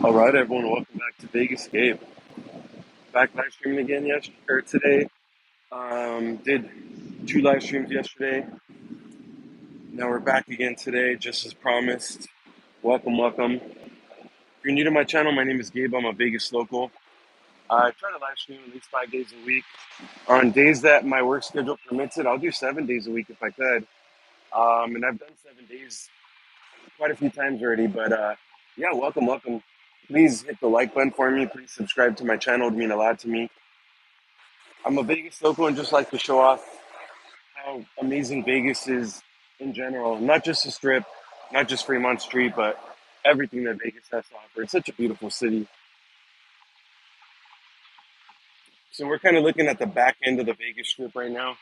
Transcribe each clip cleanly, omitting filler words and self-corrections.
All right, everyone, welcome back to Vegas Gabe. Back live streaming again yesterday or today. Did two live streams yesterday. Now we're back again today, just as promised. Welcome, welcome. If you're new to my channel, my name is Gabe. I'm a Vegas local. I try to live stream at least 5 days a week. On days that my work schedule permits it, I'll do 7 days a week if I could. And I've done 7 days quite a few times already. But yeah, welcome, welcome. Please hit the like button for me. Please subscribe to my channel. It would mean a lot to me. I'm a Vegas local and just like to show off how amazing Vegas is in general. Not just the Strip, not just Fremont Street, but everything that Vegas has to offer. It's such a beautiful city. So we're kind of looking at the back end of the Vegas Strip right now.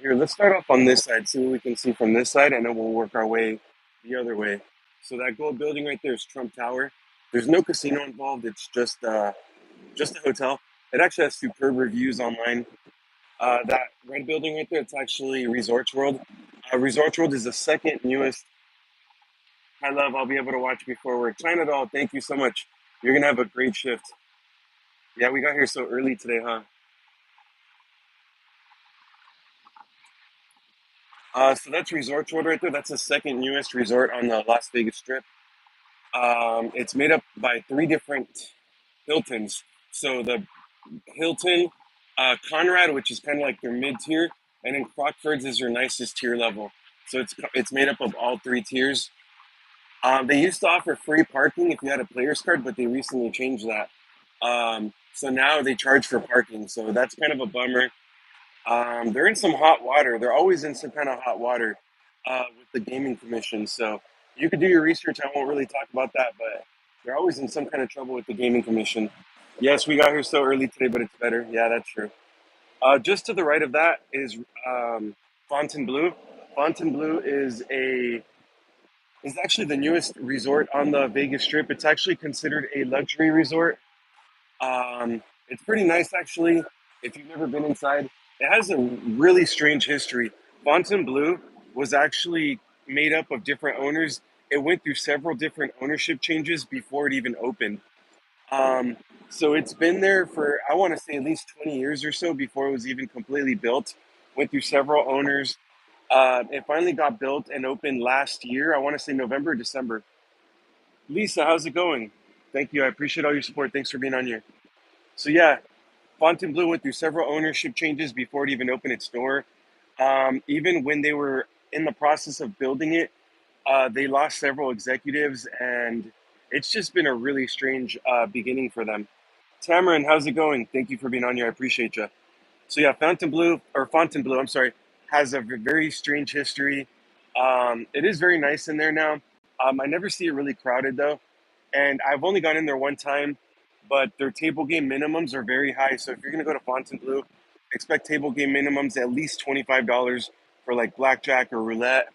Here, let's start off on this side, see what we can see from this side, and then we'll work our way the other way. So that gold building right there is Trump Tower. There's no casino involved. It's just a hotel. It actually has superb reviews online. That red building right there, it's actually Resorts World. Resorts World is the second newest. I love. I'll be able to watch before work. China Doll, thank you so much. You're gonna have a great shift. Yeah, we got here so early today, huh? So that's Resorts World right there. That's the second newest resort on the Las Vegas Strip. It's made up by three different Hiltons. So the Hilton, Conrad, which is kind of like their mid tier, and then Crockford's is their nicest tier level. So it's made up of all three tiers. They used to offer free parking if you had a player's card, but they recently changed that. So now they charge for parking. So that's kind of a bummer. They're in some hot water. They're always in some kind of hot water with the gaming commission. So you could do your research. I won't really talk about that, but they're always in some kind of trouble with the gaming commission. Yes, we got here so early today, but it's better. Yeah, that's true. Just to the right of that is Fontainebleau. Fontainebleau is actually the newest resort on the Vegas Strip. It's actually considered a luxury resort. It's pretty nice, actually, if you've never been inside. It has a really strange history. Fontainebleau was actually made up of different owners. It went through several different ownership changes before it even opened. Um, so it's been there for, I want to say, at least 20 years or so before it was even completely built. Went through several owners. It finally got built and opened last year. I want to say November, December. Lisa, how's it going? Thank you. I appreciate all your support. Thanks for being on here. So yeah, Fontainebleau went through several ownership changes before it even opened its door. Even when they were in the process of building it, they lost several executives, and it's just been a really strange beginning for them. Tamarin, how's it going? Thank you for being on here. I appreciate you. So yeah, Fontainebleau, I'm sorry, has a very strange history. It is very nice in there now. I never see it really crowded though, and I've only gone in there one time, but their table game minimums are very high. So if you're gonna go to Fontainebleau, expect table game minimums at least $25 for like blackjack or roulette.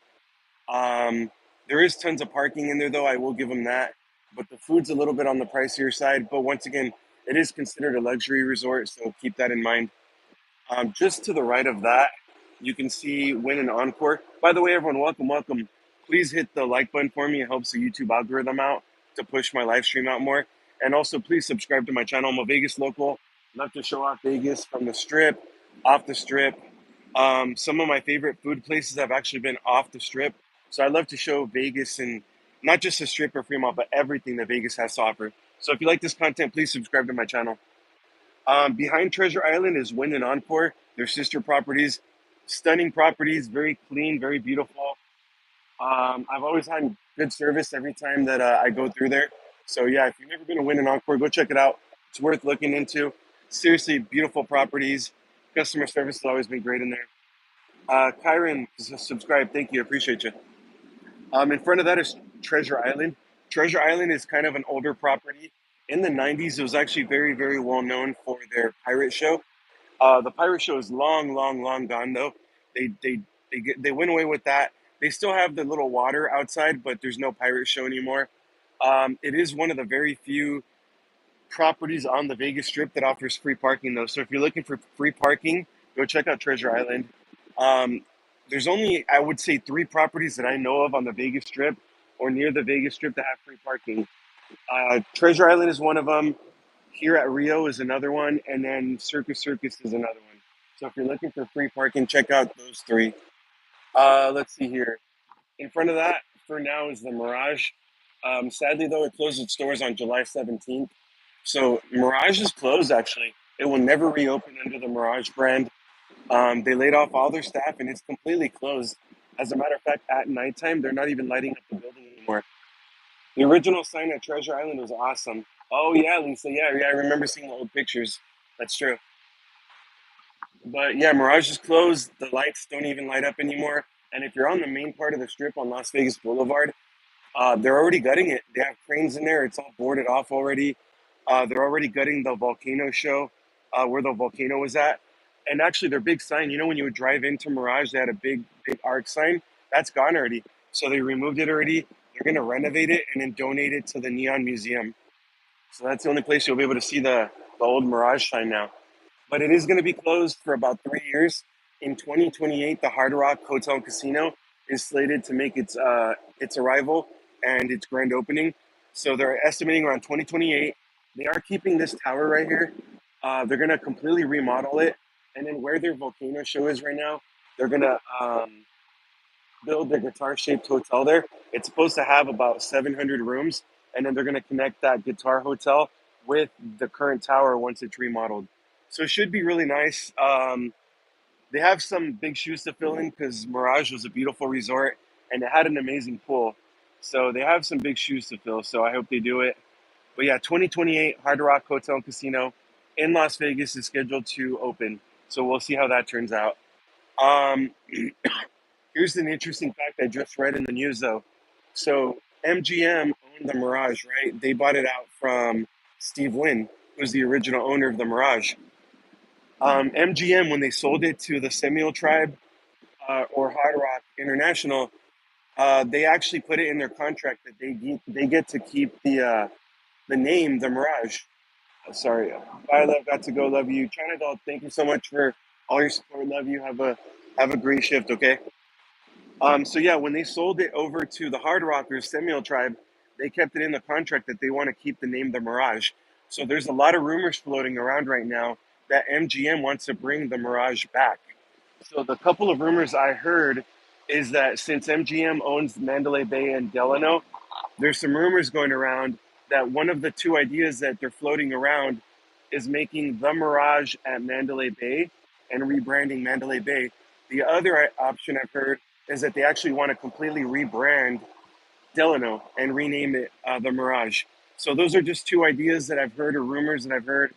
Um, there is tons of parking in there though. I will give them that, but the food's a little bit on the pricier side. But once again, it is considered a luxury resort, so keep that in mind. Just to the right of that, you can see Win and Encore. By the way, everyone, welcome, welcome. Please hit the like button for me. It helps the YouTube algorithm out to push my live stream out more. And also, please subscribe to my channel. I'm a Vegas local. Love to show off Vegas from the strip, off the strip. Some of my favorite food places have actually been off the strip. So I love to show Vegas and not just the strip or Fremont, but everything that Vegas has to offer. So if you like this content, please subscribe to my channel. Behind Treasure Island is Wynn and Encore. Their sister properties, stunning properties, very clean, very beautiful. I've always had good service every time that I go through there. So yeah, if you've never been to Wynn and Encore, go check it out. It's worth looking into. Seriously, beautiful properties. Customer service has always been great in there. Kyron, subscribe. Thank you. Appreciate you. In front of that is Treasure Island. Treasure Island is kind of an older property. In the 90s, it was actually very, very well known for their pirate show. The pirate show is long, long, long gone though. They went away with that. They still have the little water outside, but there's no pirate show anymore. It is one of the very few properties on the Vegas Strip that offers free parking though. So if you're looking for free parking, go check out Treasure Island. Um, there's only, I would say, three properties that I know of on the Vegas Strip or near the Vegas Strip that have free parking. Treasure Island is one of them. Here at Rio is another one, and then Circus is another one. So if you're looking for free parking, check out those three. Let's see here. In front of that, for now, is the Mirage. Sadly, though, it closed its doors on July 17th. So Mirage is closed, actually. It will never reopen under the Mirage brand. They laid off all their staff, and it's completely closed. As a matter of fact, at nighttime, they're not even lighting up the building anymore. The original sign at Treasure Island was awesome. Oh, yeah, Lisa. Yeah, I remember seeing the old pictures. That's true. But yeah, Mirage is closed. The lights don't even light up anymore. And if you're on the main part of the strip on Las Vegas Boulevard, they're already gutting it. They have cranes in there. It's all boarded off already. They're already gutting the volcano show where the volcano was at. And actually, their big sign, when you would drive into Mirage, they had a big arc sign. That's gone already. So they removed it already. They're going to renovate it and then donate it to the Neon Museum. So that's the only place you'll be able to see the old Mirage sign now. But it is going to be closed for about 3 years. In 2028, the Hard Rock Hotel and Casino is slated to make its arrival and its grand opening. So they're estimating around 2028. They are keeping this tower right here. They're going to completely remodel it, and then where their volcano show is right now, they're going to build the guitar-shaped hotel there. It's supposed to have about 700 rooms, and then they're going to connect that guitar hotel with the current tower once it's remodeled. So it should be really nice. They have some big shoes to fill in because Mirage was a beautiful resort and it had an amazing pool. So they have some big shoes to fill. So I hope they do it. But yeah, 2028 Hard Rock Hotel and Casino in Las Vegas is scheduled to open. So we'll see how that turns out. Um, Here's an interesting fact I just read in the news, though. So MGM owned the Mirage, right? They bought it out from Steve Wynn, who's the original owner of the Mirage. MGM, when they sold it to the Seminole Tribe or Hard Rock International, they actually put it in their contract that they get to keep the name, the Mirage. Sorry, bye, love. Got to go. Love you, China Doll. Thank you so much for all your support. Love you. Have a great shift. Okay. So yeah, when they sold it over to the Hard Rockers Seminole Tribe, they kept it in the contract that they want to keep the name the Mirage. So there's a lot of rumors floating around right now that MGM wants to bring the Mirage back. So the couple of rumors I heard is that since MGM owns Mandalay Bay and Delano, there's some rumors going around that one of the two ideas that they're floating around is making the Mirage at Mandalay Bay and rebranding Mandalay Bay. The other option I've heard is that they actually want to completely rebrand Delano and rename it the Mirage. So those are just two ideas that I've heard or rumors that I've heard.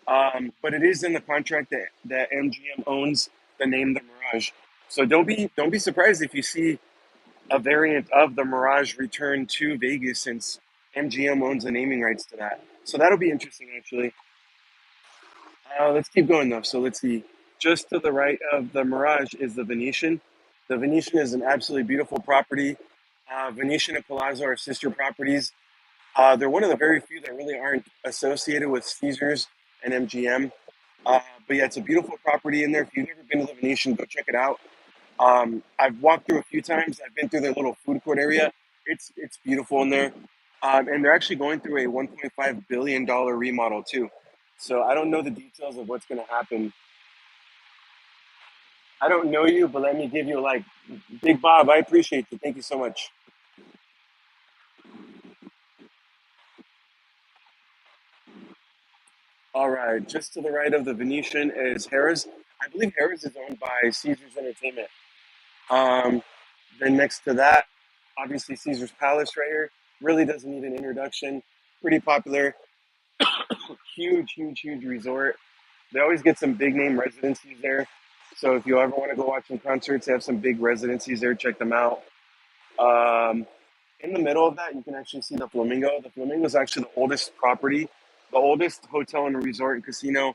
But it is in the contract that MGM owns the name the Mirage. So don't be surprised if you see a variant of the Mirage return to Vegas since MGM owns the naming rights to that. So that'll be interesting actually. Let's keep going though. So let's see. Just to the right of the Mirage is the Venetian. The Venetian is an absolutely beautiful property. Venetian and Palazzo are sister properties. They're one of the very few that really aren't associated with Caesars and MGM. But yeah, it's a beautiful property in there. If you've never been to the Venetian, go check it out. I've walked through a few times. I've been through their little food court area. It's beautiful in there, and they're actually going through a $1.5 billion remodel too. So I don't know the details of what's going to happen. I don't know you, but let me give you like Big Bob. I appreciate you. Thank you so much. All right, just to the right of the Venetian is Harrah's. I believe Harrah's is owned by Caesars Entertainment. Um, then next to that, obviously Caesar's Palace right here. Really doesn't need an introduction. Pretty popular, huge resort. They always get some big name residencies there. So if you ever want to go watch some concerts, they have some big residencies there. Check them out. Um, in the middle of that, you can actually see the Flamingo. The Flamingo is actually the oldest property, the oldest hotel and resort and casino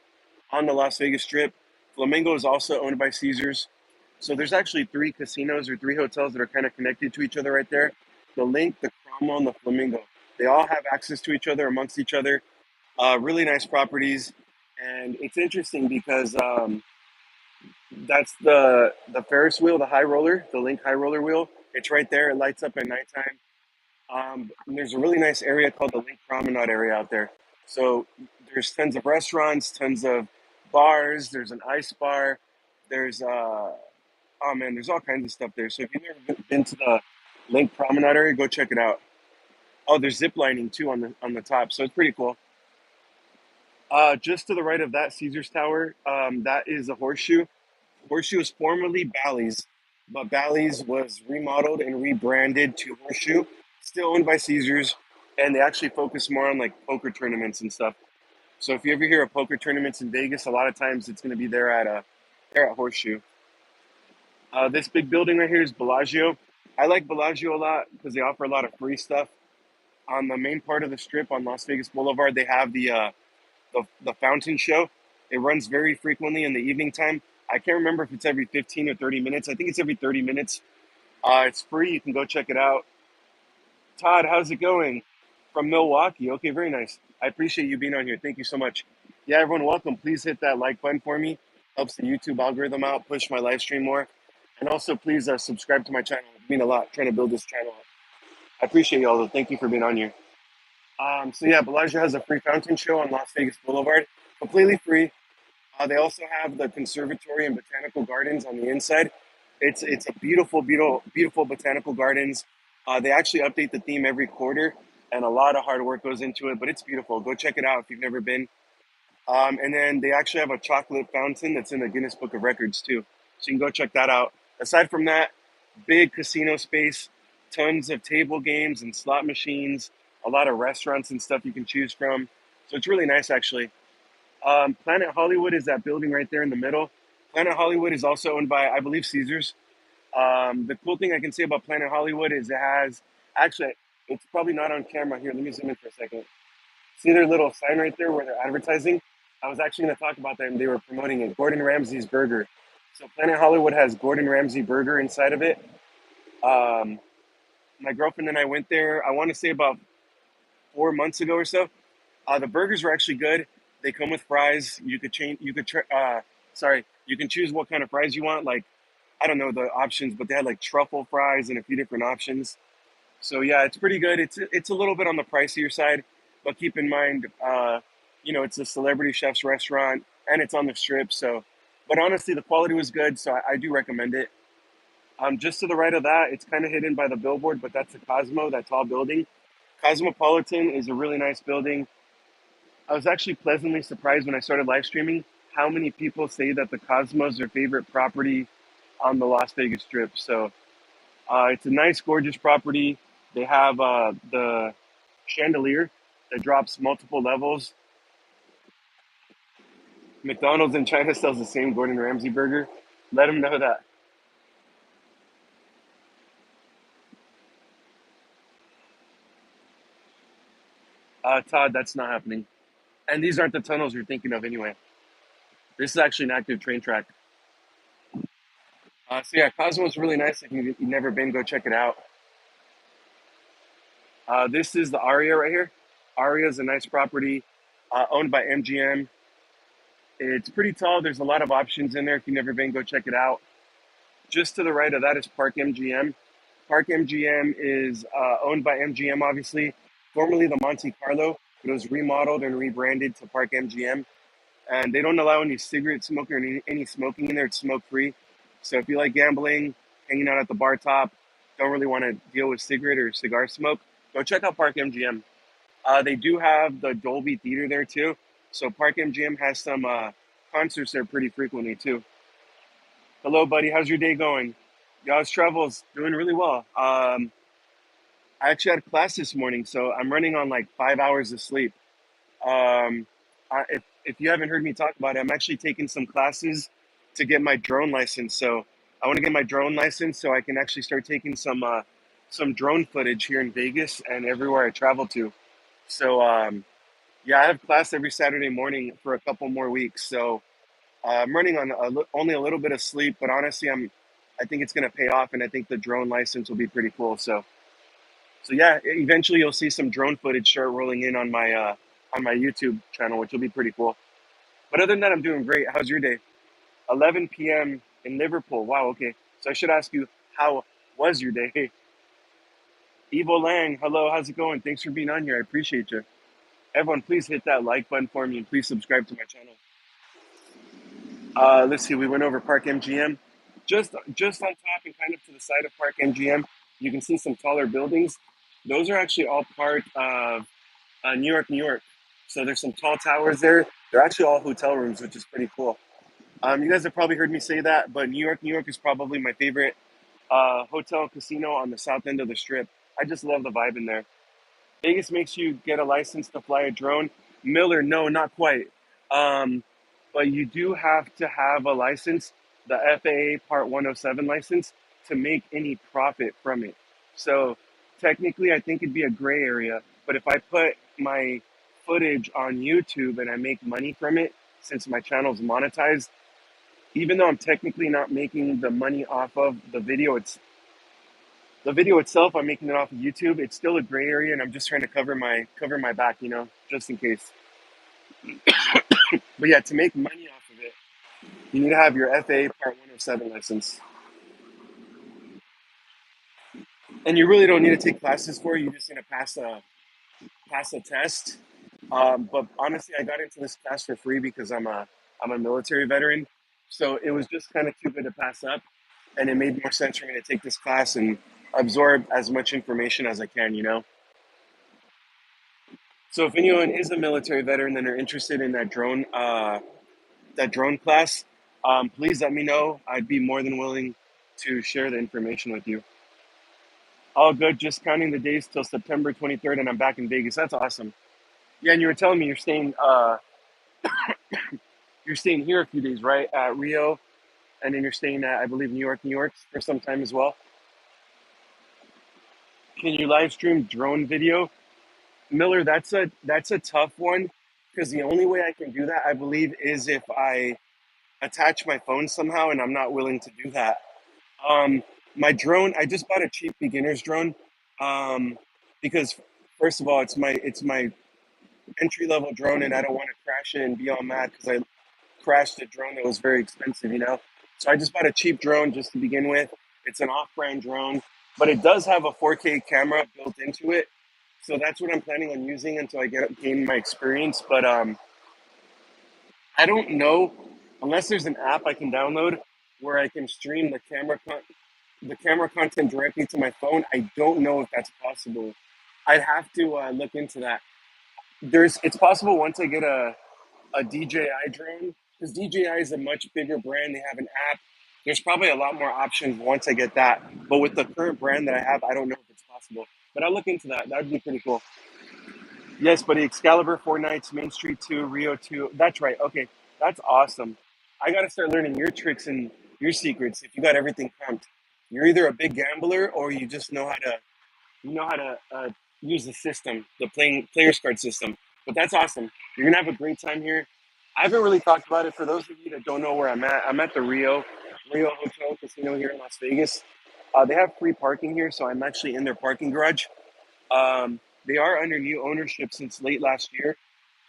on the Las Vegas Strip. Flamingo is also owned by Caesars. So there's actually three casinos or three hotels that are kind of connected to each other right there. The Link, the Cromwell, and the Flamingo. They all have access to each other amongst each other. Really nice properties. And it's interesting because that's the Ferris wheel, the high roller, the Link high roller wheel. It's right there. It lights up at nighttime. And there's a really nice area called the Lake Promenade area out there. So there's tons of restaurants, tons of bars. There's an ice bar. There's oh man, there's all kinds of stuff there. So if you've never been to the Lake Promenade area, go check it out. Oh, there's zip lining too on the top, so it's pretty cool. Just to the right of that Caesar's Tower, that is a horseshoe. Horseshoe is formerly Bally's, but Bally's was remodeled and rebranded to Horseshoe, still owned by Caesars, and they actually focus more on like poker tournaments and stuff. So if you ever hear of poker tournaments in Vegas, a lot of times it's going to be there at Horseshoe. This big building right here is Bellagio. I like Bellagio a lot because they offer a lot of free stuff. On the main part of the strip on Las Vegas Boulevard, they have the fountain show. It runs very frequently in the evening time. I can't remember if it's every 15 or 30 minutes. I think it's every 30 minutes. It's free. You can go check it out. Todd, how's it going? From Milwaukee. Okay, very nice. I appreciate you being on here. Thank you so much. Yeah, everyone, welcome. Please hit that like button for me. Helps the YouTube algorithm out, push my live stream more. And also, please subscribe to my channel. It would mean a lot trying to build this channel up. I appreciate you all, though. Thank you for being on here. So yeah, Bellagio has a free fountain show on Las Vegas Boulevard, completely free. They also have the conservatory and botanical gardens on the inside. It's a beautiful, beautiful, beautiful botanical gardens. They actually update the theme every quarter, and a lot of hard work goes into it. But it's beautiful. Go check it out if you've never been. And then they actually have a chocolate fountain that's in the Guinness Book of Records too, so you can go check that out. Aside from that, big casino space, tons of table games and slot machines, a lot of restaurants and stuff you can choose from. So it's really nice actually. Planet Hollywood is that building right there in the middle. Planet Hollywood is also owned by, I believe, Caesars. The cool thing I can say about Planet Hollywood is it has, actually, it's probably not on camera. Here, let me zoom in for a second. See their little sign right there where they're advertising? I was actually going to talk about that, and they were promoting it. Gordon Ramsay's Burger. So Planet Hollywood has Gordon Ramsay Burger inside of it. Um, my girlfriend and I went there, I want to say about 4 months ago or so. The burgers were actually good. They come with fries. You could change. Sorry. You can choose what kind of fries you want. Like I don't know the options, but they had like truffle fries and a few different options. So yeah, it's pretty good. It's a little bit on the pricier side, but keep in mind, it's a celebrity chef's restaurant and it's on the strip. So, but honestly, the quality was good, so I do recommend it. Just to the right of that, it's kind of hidden by the billboard, but that's the Cosmo, that tall building. Cosmopolitan is a really nice building. I was actually pleasantly surprised when I started live streaming how many people say that the Cosmo is their favorite property on the Las Vegas Strip. So it's a nice, gorgeous property. They have the chandelier that drops multiple levels. McDonald's in China sells the same Gordon Ramsay burger. Let them know that. Todd, that's not happening. And these aren't the tunnels you're thinking of anyway. This is actually an active train track. So yeah, Cosmo's really nice. If you've never been, go check it out. This is the Aria right here. Aria is a nice property owned by MGM. It's pretty tall. There's a lot of options in there. If you've never been, go check it out. Just to the right of that is Park MGM. Park MGM is owned by MGM, obviously. Formerly the Monte Carlo. It was remodeled and rebranded to Park MGM. And they don't allow any cigarette smoking or any smoking in there. It's smoke free. So if you like gambling, hanging out at the bar top, don't really want to deal with cigarette or cigar smoke, go check out Park MGM. They do have the Dolby Theater there too. So Park MGM has some concerts there pretty frequently too. Hello, buddy. How's your day going? Y'all's travels doing really well. I actually had class this morning, so I'm running on like 5 hours of sleep. Um, if you haven't heard me talk about it, I'm actually taking some classes to get my drone license. So I want to get my drone license so I can actually start taking some drone footage here in Vegas and everywhere I travel to. So yeah, I have class every Saturday morning for a couple more weeks. So I'm running on only a little bit of sleep, but honestly, I think it's going to pay off, and I think the drone license will be pretty cool. So yeah, eventually you'll see some drone footage start rolling in on my YouTube channel, which will be pretty cool. But other than that, I'm doing great. How's your day? 11 p.m. in Liverpool. Wow. Okay. So I should ask you, how was your day? Evo Lang, hello, how's it going? Thanks for being on here. I appreciate you. Everyone, please hit that like button for me and please subscribe to my channel. Let's see, we went over Park MGM. Just on top and kind of to the side of Park MGM, you can see some taller buildings. Those are actually all part of New York, New York. So there's some tall towers there. They're actually all hotel rooms, which is pretty cool. You guys have probably heard me say that, but New York, New York is probably my favorite hotel and casino on the south end of the strip. I just love the vibe in there. Vegas makes you get a license to fly a drone. Miller, no, not quite. Um, but you do have to have a license, the FAA Part 107 license, to make any profit from it. So technically, I think it'd be a gray area. But if I put my footage on YouTube and I make money from it, since my channel's monetized, even though I'm technically not making the money off of the video itself, I'm making it off of YouTube. It's still a gray area, and I'm just trying to cover my back, just in case. But yeah, to make money off of it, you need to have your FAA Part 107 license, and you really don't need to take classes for it. You just need to pass a test. But honestly, I got into this class for free because I'm a military veteran, so it was just kind of too good to pass up, and it made more sense for me to take this class and absorb as much information as I can. So if anyone is a military veteran and are interested in that drone class, please let me know. I'd be more than willing to share the information with you. All good. Just counting the days till September 23rd, and I'm back in Vegas. That's awesome. Yeah, and you were telling me you're staying here a few days, right? At Rio, and then you're staying at, I believe, New York, New York for some time as well. Can you live stream drone video, Miller? That's a tough one because the only way I can do that, I believe, is if I attach my phone somehow, and I'm not willing to do that. Um, my drone, I just bought a cheap beginner's drone, um, because first of all, it's my entry level drone, and I don't want to crash it and be all mad because I crashed a drone that was very expensive. So I just bought a cheap drone just to begin with. It's an off-brand drone, but it does have a 4K camera built into it. So that's what I'm planning on using until I gain my experience. But I don't know unless there's an app I can download where I can stream the camera content directly to my phone. I don't know if that's possible. I'd have to look into that. It's possible once I get a DJI drone because DJI is a much bigger brand. They have an app. There's probably a lot more options once I get that. But with the current brand that I have, I don't know if it's possible. But I'll look into that. That would be pretty cool. Yes, buddy. Excalibur, Four Nights, Main Street 2, Rio 2. That's right. Okay. That's awesome. I got to start learning your tricks and your secrets if you got everything pumped. You're either a big gambler or you just know how to use the system, the players card system. But that's awesome. You're gonna have a great time here. I haven't really talked about it. For those of you that don't know where I'm at the Rio Hotel Casino here in Las Vegas. They have free parking here, so I'm actually in their parking garage. They are under new ownership since late last year.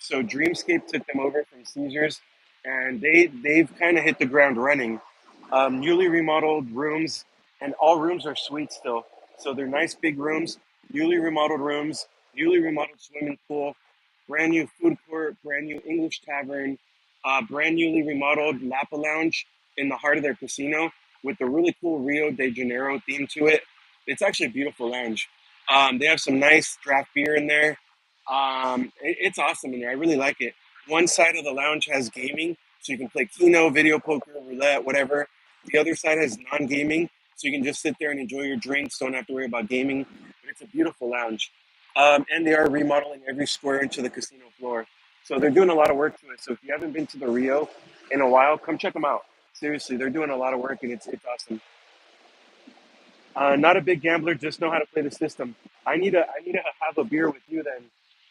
So Dreamscape took them over from Caesars, and they've kind of hit the ground running. Newly remodeled rooms, and all rooms are suites still. So they're nice big rooms, newly remodeled rooms, newly remodeled swimming pool, brand new food court, brand new English tavern, brand newly remodeled Lapa Lounge in the heart of their casino with the really cool Rio de Janeiro theme to it. It's actually a beautiful lounge. They have some nice draft beer in there. It's awesome in there. I really like it. One side of the lounge has gaming, so you can play Keno, video poker, roulette, whatever. The other side has non-gaming, so you can just sit there and enjoy your drinks. Don't have to worry about gaming. But it's a beautiful lounge. And they are remodeling every square inch of the casino floor. So they're doing a lot of work to it. So if you haven't been to the Rio in a while, come check them out. Seriously, they're doing a lot of work, and it's awesome. Not a big gambler, just know how to play the system. I need to have a beer with you then,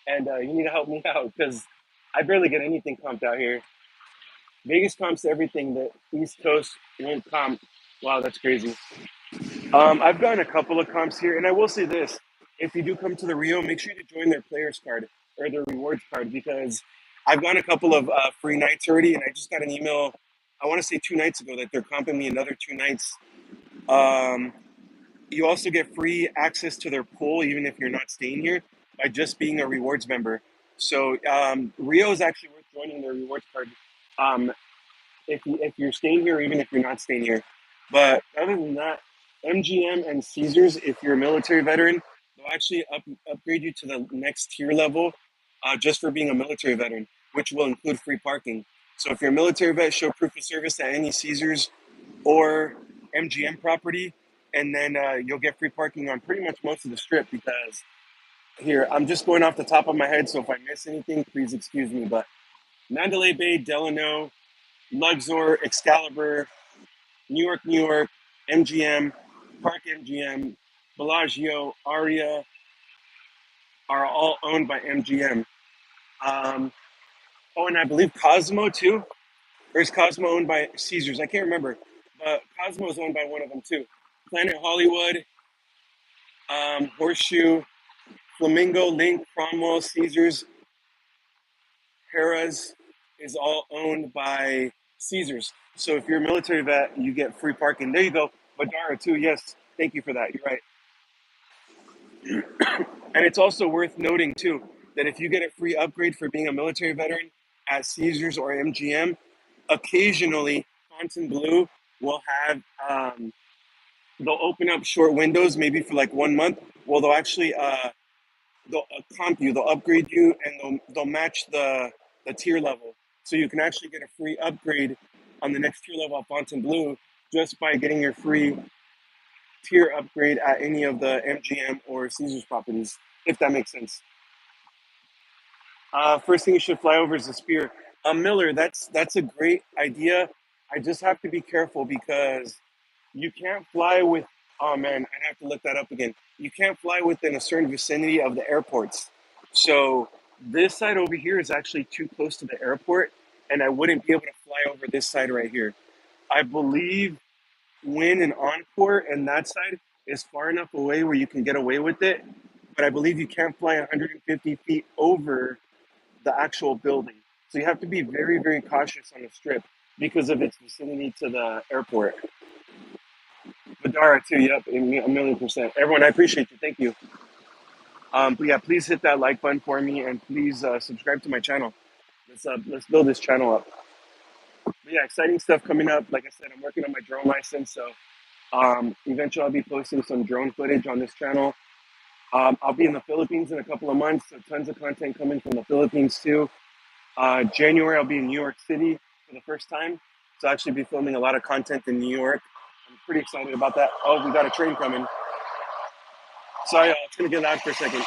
and you need to help me out because I barely get anything comped out here. Vegas comps everything. The East Coast won't comp. Wow, that's crazy. I've gotten a couple of comps here, and I will say this: if you do come to the Rio, make sure to join their players card or their rewards card because I've gotten a couple of free nights already, and I just got an email. I want to say 2 nights ago that they're comping me another 2 nights. Um, You also get free access to their pool even if you're not staying here by just being a rewards member. So Rio is actually worth joining their rewards card. Um, if you're staying here, or even if you're not staying here. But other than that, MGM and Caesars, if you're a military veteran, they'll actually upgrade you to the next tier level just for being a military veteran, which will include free parking. So if you're a military vet, show proof of service at any Caesars or MGM property, and then you'll get free parking on pretty much most of the strip. Because here, I'm just going off the top of my head, so if I miss anything, please excuse me. But Mandalay Bay, Delano, Luxor, Excalibur, New York, MGM, Park MGM, Bellagio, Aria are all owned by MGM. Um, oh, and I believe Cosmo too. Or is Cosmo owned by Caesars? I can't remember, but Cosmo is owned by one of them too. Planet Hollywood, Horseshoe, Flamingo, Link, Cromwell, Caesars, Harrah's is all owned by Caesars. So if you're a military vet, you get free parking. There you go. Madara too. Yes, thank you for that. You're right. And it's also worth noting too that if you get a free upgrade for being a military veteran at Caesars or MGM, occasionally Fontainebleau will have they'll open up short windows, maybe for like 1 month. Well, they'll actually they'll comp you, they'll upgrade you, and they'll match the tier level, so you can actually get a free upgrade on the next tier level of Fontainebleau just by getting your free tier upgrade at any of the MGM or Caesars properties, if that makes sense. First thing you should fly over is the Spear. Miller, that's a great idea. I just have to be careful because you can't fly with. Oh man, I'd have to look that up again. You can't fly within a certain vicinity of the airports. So this side over here is actually too close to the airport, and I wouldn't be able to fly over this side right here. I believe Win and Encore and that side is far enough away where you can get away with it, but I believe you can't fly 150 feet over the actual building. So you have to be very, very cautious on the strip because of its vicinity to the airport. Madara too, yep, a million percent. Everyone, I appreciate you. Thank you. But yeah, please hit that like button for me, and please subscribe to my channel. Let's build this channel up. But yeah, exciting stuff coming up. Like I said, I'm working on my drone license, so eventually I'll be posting some drone footage on this channel. I'll be in the Philippines in a couple of months, so tons of content coming from the Philippines too. January, I'll be in New York City for the first time. So I'll actually be filming a lot of content in New York. I'm pretty excited about that. Oh, we got a train coming. Sorry, it's going to get loud for a second.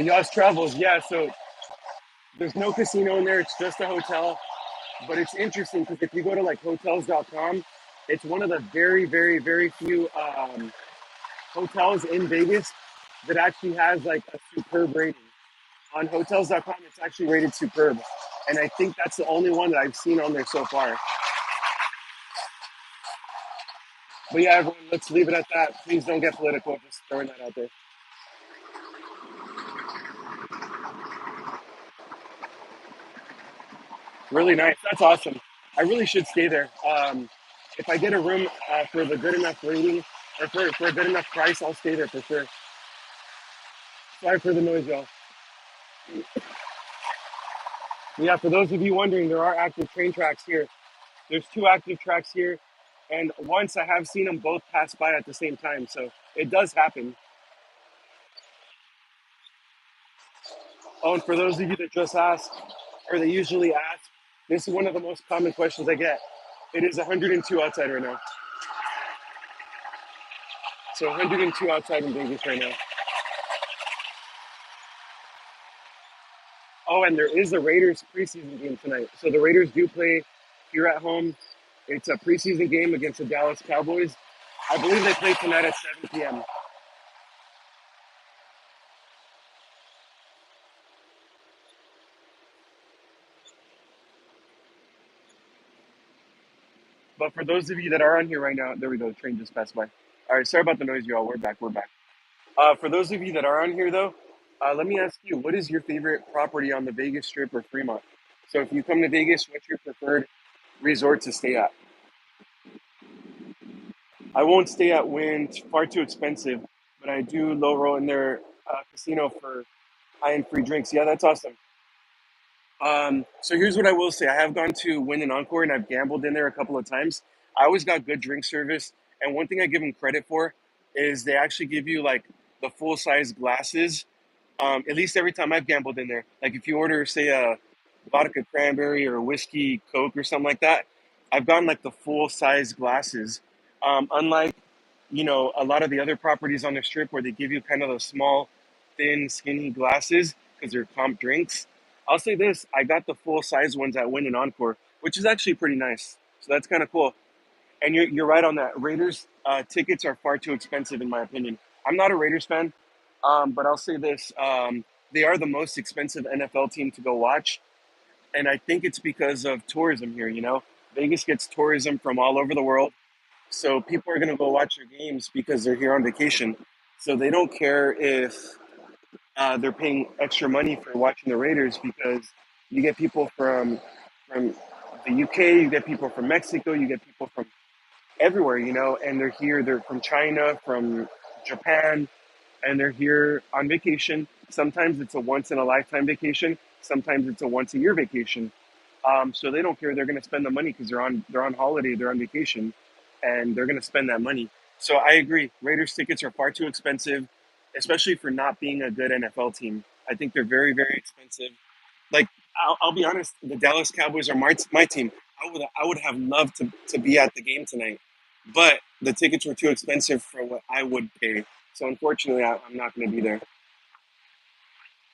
Yas Travels, yeah. So there's no casino in there. It's just a hotel. But it's interesting because if you go to like hotels.com, it's one of the very, very, very few hotels in Vegas that actually has like a superb rating. On hotels.com, it's actually rated superb. And I think that's the only one that I've seen on there so far. But yeah, everyone, let's leave it at that. Please don't get political. Just throwing that out there. Really nice. That's awesome. I really should stay there. If I get a room for the good enough rating or for a good enough price, I'll stay there for sure. Sorry for the noise, y'all. Yeah, for those of you wondering, there are active train tracks here. There's two active tracks here. And once I have seen them both pass by at the same time. So it does happen. Oh, and for those of you that just asked, or they usually ask, this is one of the most common questions I get. It is 102 outside right now. So 102 outside in Vegas right now. Oh, and there is a Raiders preseason game tonight. So the Raiders do play here at home. It's a preseason game against the Dallas Cowboys. I believe they play tonight at 7 p.m. But for those of you that are on here right now, there we go. The train just passed by. All right, sorry about the noise, y'all. We're back. We're back. For those of you that are on here, though, Let me ask you, what is your favorite property on the Vegas Strip or Fremont? So if you come to Vegas, what's your preferred resort to stay at? I won't stay at Wynn; it's far too expensive, but I do low roll in their casino for high-end free drinks. Yeah, that's awesome. So here's what I will say: I have gone to Wynn and Encore, and I've gambled in there a couple of times. I always got good drink service, and one thing I give them credit for is they actually give you like the full-size glasses. At least every time I've gambled in there, like if you order, say, a vodka cranberry or a whiskey Coke or something like that, I've gotten like the full-size glasses. Unlike, a lot of the other properties on the strip where they give you kind of those small, thin, skinny glasses because they're comp drinks. I'll say this: I got the full-size ones at Wynn and Encore, which is actually pretty nice. So that's kind of cool. And you're right on that. Raiders tickets are far too expensive, in my opinion. I'm not a Raiders fan, but I'll say this: they are the most expensive NFL team to go watch, and I think it's because of tourism here. Vegas gets tourism from all over the world, so people are going to go watch their games because they're here on vacation. So they don't care if they're paying extra money for watching the Raiders because you get people from the UK, you get people from Mexico, you get people from everywhere, and they're here. They're from China, from Japan, and they're here on vacation. Sometimes it's a once in a lifetime vacation. Sometimes it's a once a year vacation. So they don't care. They're going to spend the money because they're on holiday. They're on vacation, and they're going to spend that money. So I agree. Raiders tickets are far too expensive, especially for not being a good NFL team. I think they're very, very expensive. Like I'll be honest, the Dallas Cowboys are my team. I would have loved to be at the game tonight, but the tickets were too expensive for what I would pay. So unfortunately, I'm not going to be there.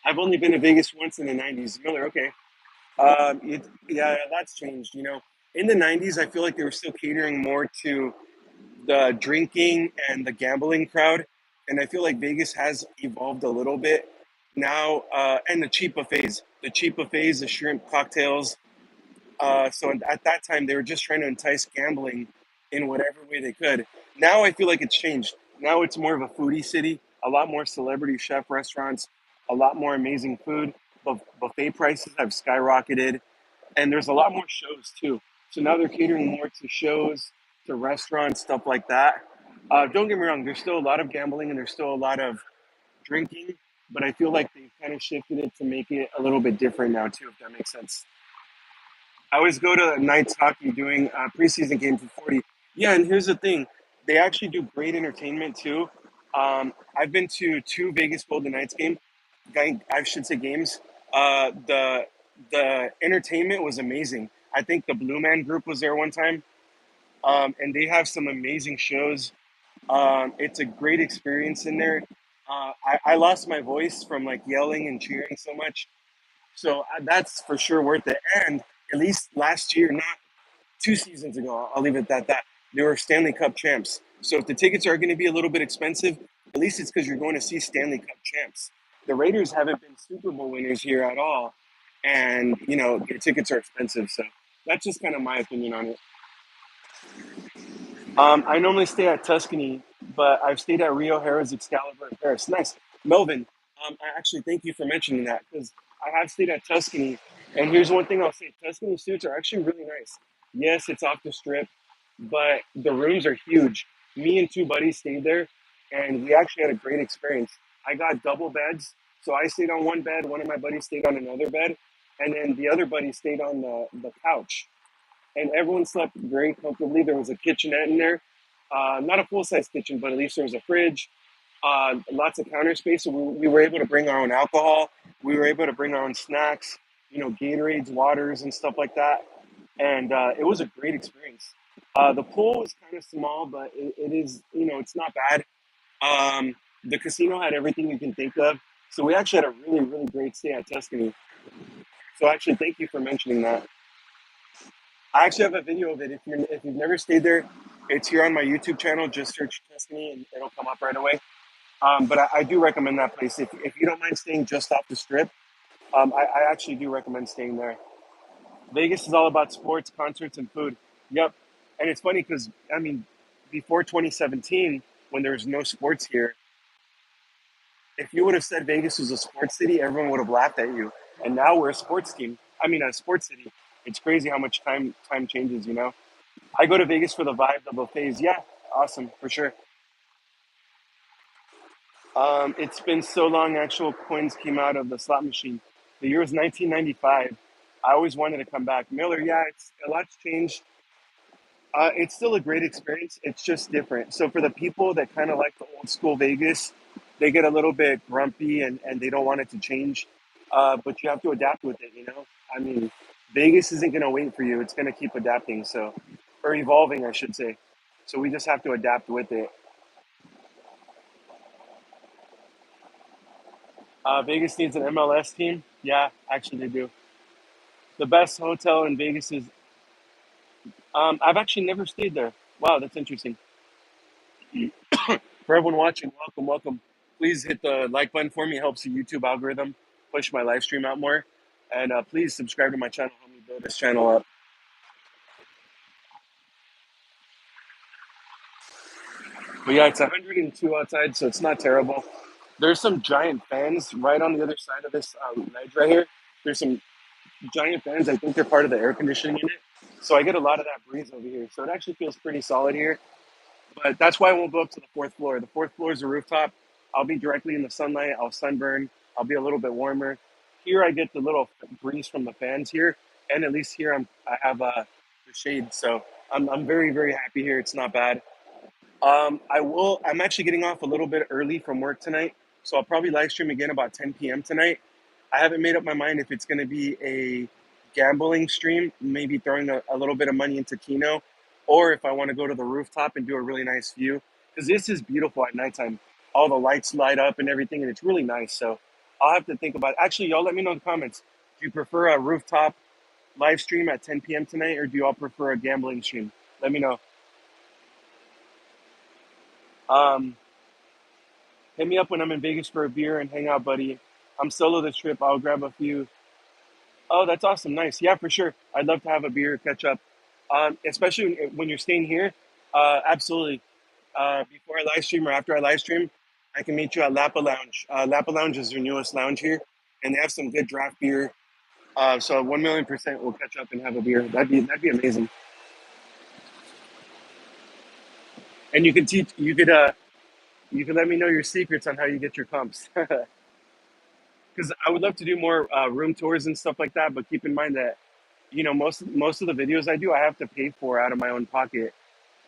I've only been to Vegas once in the '90s. Miller, okay. Yeah, that's changed. In the '90s, I feel like they were still catering more to the drinking and the gambling crowd, and I feel like Vegas has evolved a little bit now. And the cheap buffets, the shrimp cocktails. So at that time, they were just trying to entice gambling in whatever way they could. Now I feel like it's changed. Now it's more of a foodie city, a lot more celebrity chef restaurants, a lot more amazing food. Buffet prices have skyrocketed, and there's a lot more shows too. So now they're catering more to shows, to restaurants, stuff like that. Don't get me wrong, there's still a lot of gambling and there's still a lot of drinking, but I feel like they've kind of shifted it to make it a little bit different now too, if that makes sense. I always go to Knights hockey doing preseason games with 40. Yeah, and here's the thing, they actually do great entertainment too. I've been to two Vegas Golden Knights I should say games. The entertainment was amazing. I think the Blue Man Group was there one time, and they have some amazing shows. It's a great experience in there. I lost my voice from like yelling and cheering so much, so that's for sure worth it. And at least last year, not 2 seasons ago, I'll leave it at that. They were Stanley Cup champs. So if the tickets are going to be a little bit expensive, at least it's because you're going to see Stanley Cup champs. The Raiders haven't been Super Bowl winners here at all, and their tickets are expensive. So that's just kind of my opinion on it. I normally stay at Tuscany, but I've stayed at Rio, Harrods, Excalibur, and Paris. Nice, Melvin. I actually thank you for mentioning that because I have stayed at Tuscany, and here's one thing I'll say: Tuscany suites are actually really nice. Yes, it's off the strip, but the rooms are huge. Me and two buddies stayed there, and we actually had a great experience. I got double beds, so I stayed on one bed. One of my buddies stayed on another bed, and then the other buddy stayed on the couch, and everyone slept very comfortably. There was a kitchenette in there, not a full size kitchen, but at least there was a fridge, lots of counter space. So we were able to bring our own alcohol. We were able to bring our own snacks, Gatorades, waters, and stuff like that. And it was a great experience. The pool was kind of small, but it is, it's not bad. The casino had everything you can think of. So we actually had a really, really great stay at Tuscany. So actually, thank you for mentioning that. I actually have a video of it. If you've never stayed there, it's here on my YouTube channel. Just search Tuscany and it'll come up right away. But I do recommend that place. If you don't mind staying just off the strip, I actually do recommend staying there. Vegas is all about sports, concerts, and food. Yep. And it's funny because, before 2017, when there was no sports here, If you would have said Vegas was a sports city, everyone would have laughed at you. And now we're a sports team. I mean, a sports city. It's crazy how much time changes. You know, I go to Vegas for the vibe, the buffets. Yeah, awesome for sure. It's been so long. Actual coins came out of the slot machine. The year was 1995. I always wanted to come back. Miller, yeah, it's a lot's changed. It's still a great experience. It's just different. So for the people that kind of like the old school Vegas, they get a little bit grumpy and they don't want it to change. But you have to adapt with it. You know, I mean, Vegas isn't going to wait for you. It's going to keep adapting. So, or evolving, I should say. So we just have to adapt with it. Vegas needs an MLS team. Yeah, actually they do. The best hotel in Vegas is. I've actually never stayed there. Wow, that's interesting. For everyone watching, welcome, welcome. Please hit the like button for me. It helps the YouTube algorithm push my live stream out more. And please subscribe to my channel. Help me build this channel up. But yeah, it's 102 outside, so it's not terrible. There's some giant fans right on the other side of this ledge right here. There's some giant fans. I think they're part of the air conditioning in it. So I get a lot of that breeze over here. So it actually feels pretty solid here. But that's why I won't go up to the fourth floor. The fourth floor is a rooftop. I'll be directly in the sunlight. I'll sunburn. I'll be a little bit warmer. Here I get the little breeze from the fans here, and at least here I have the shade. So I'm very very happy here. It's not bad. I will. I'm actually getting off a little bit early from work tonight, so I'll probably live stream again about 10 p.m. tonight. I haven't made up my mind if it's going to be a gambling stream, maybe throwing a little bit of money into Keno, or if I want to go to the rooftop and do a really nice view. Because this is beautiful at nighttime. All the lights light up and everything, and it's really nice. So I'll have to think about it. Actually, y'all let me know in the comments. Do you prefer a rooftop live stream at 10 p.m. tonight, or do y'all prefer a gambling stream? Let me know. Um, Hit me up when I'm in Vegas for a beer and hang out, buddy. I'm solo this trip. I'll grab a few. Oh, that's awesome. Nice. Yeah, for sure. I'd love to have a beer, catch up. Especially when you're staying here. Absolutely. Before I live stream or after I live stream, I can meet you at Lapa Lounge. Lapa Lounge is your newest lounge here, and they have some good draft beer. So 1,000,000% we'll catch up and have a beer. That'd be amazing. And you could teach. You could let me know your secrets on how you get your comps. Because I would love to do more room tours and stuff like that. But keep in mind that most of the videos I do, I have to pay for out of my own pocket.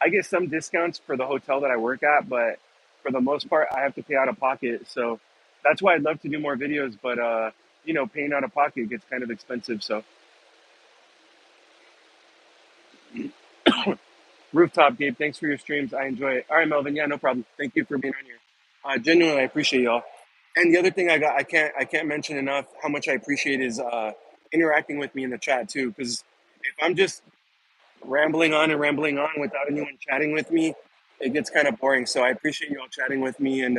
I get some discounts for the hotel that I work at, but for the most part, I have to pay out of pocket. So that's why I'd love to do more videos, but paying out of pocket gets kind of expensive. So rooftop, Gabe, thanks for your streams. I enjoy it. All right, Melvin. Yeah, no problem. Thank you for being on here. Genuinely, I appreciate y'all. And the other thing I can't mention enough how much I appreciate is interacting with me in the chat too. Because if I'm just rambling on and rambling on without anyone chatting with me, it gets kind of boring. So I appreciate you all chatting with me and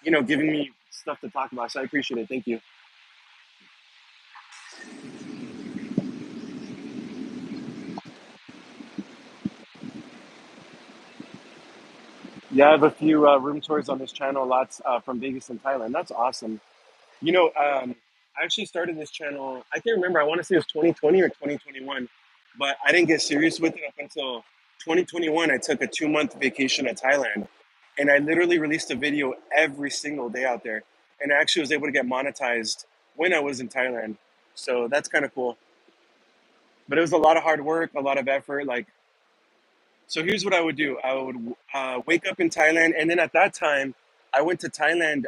giving me stuff to talk about. So I appreciate it. Thank you. Yeah, I have a few room tours on this channel, lots from Vegas and Thailand. That's awesome. I actually started this channel. I can't remember. I want to say it was 2020 or 2021, but I didn't get serious with it up until 2021. I took a 2 month vacation to Thailand, and I literally released a video every single day out there, and I actually was able to get monetized when I was in Thailand. So that's kind of cool. But it was a lot of hard work, a lot of effort. So here's what I would do. I would wake up in Thailand, and then at that time, I went to Thailand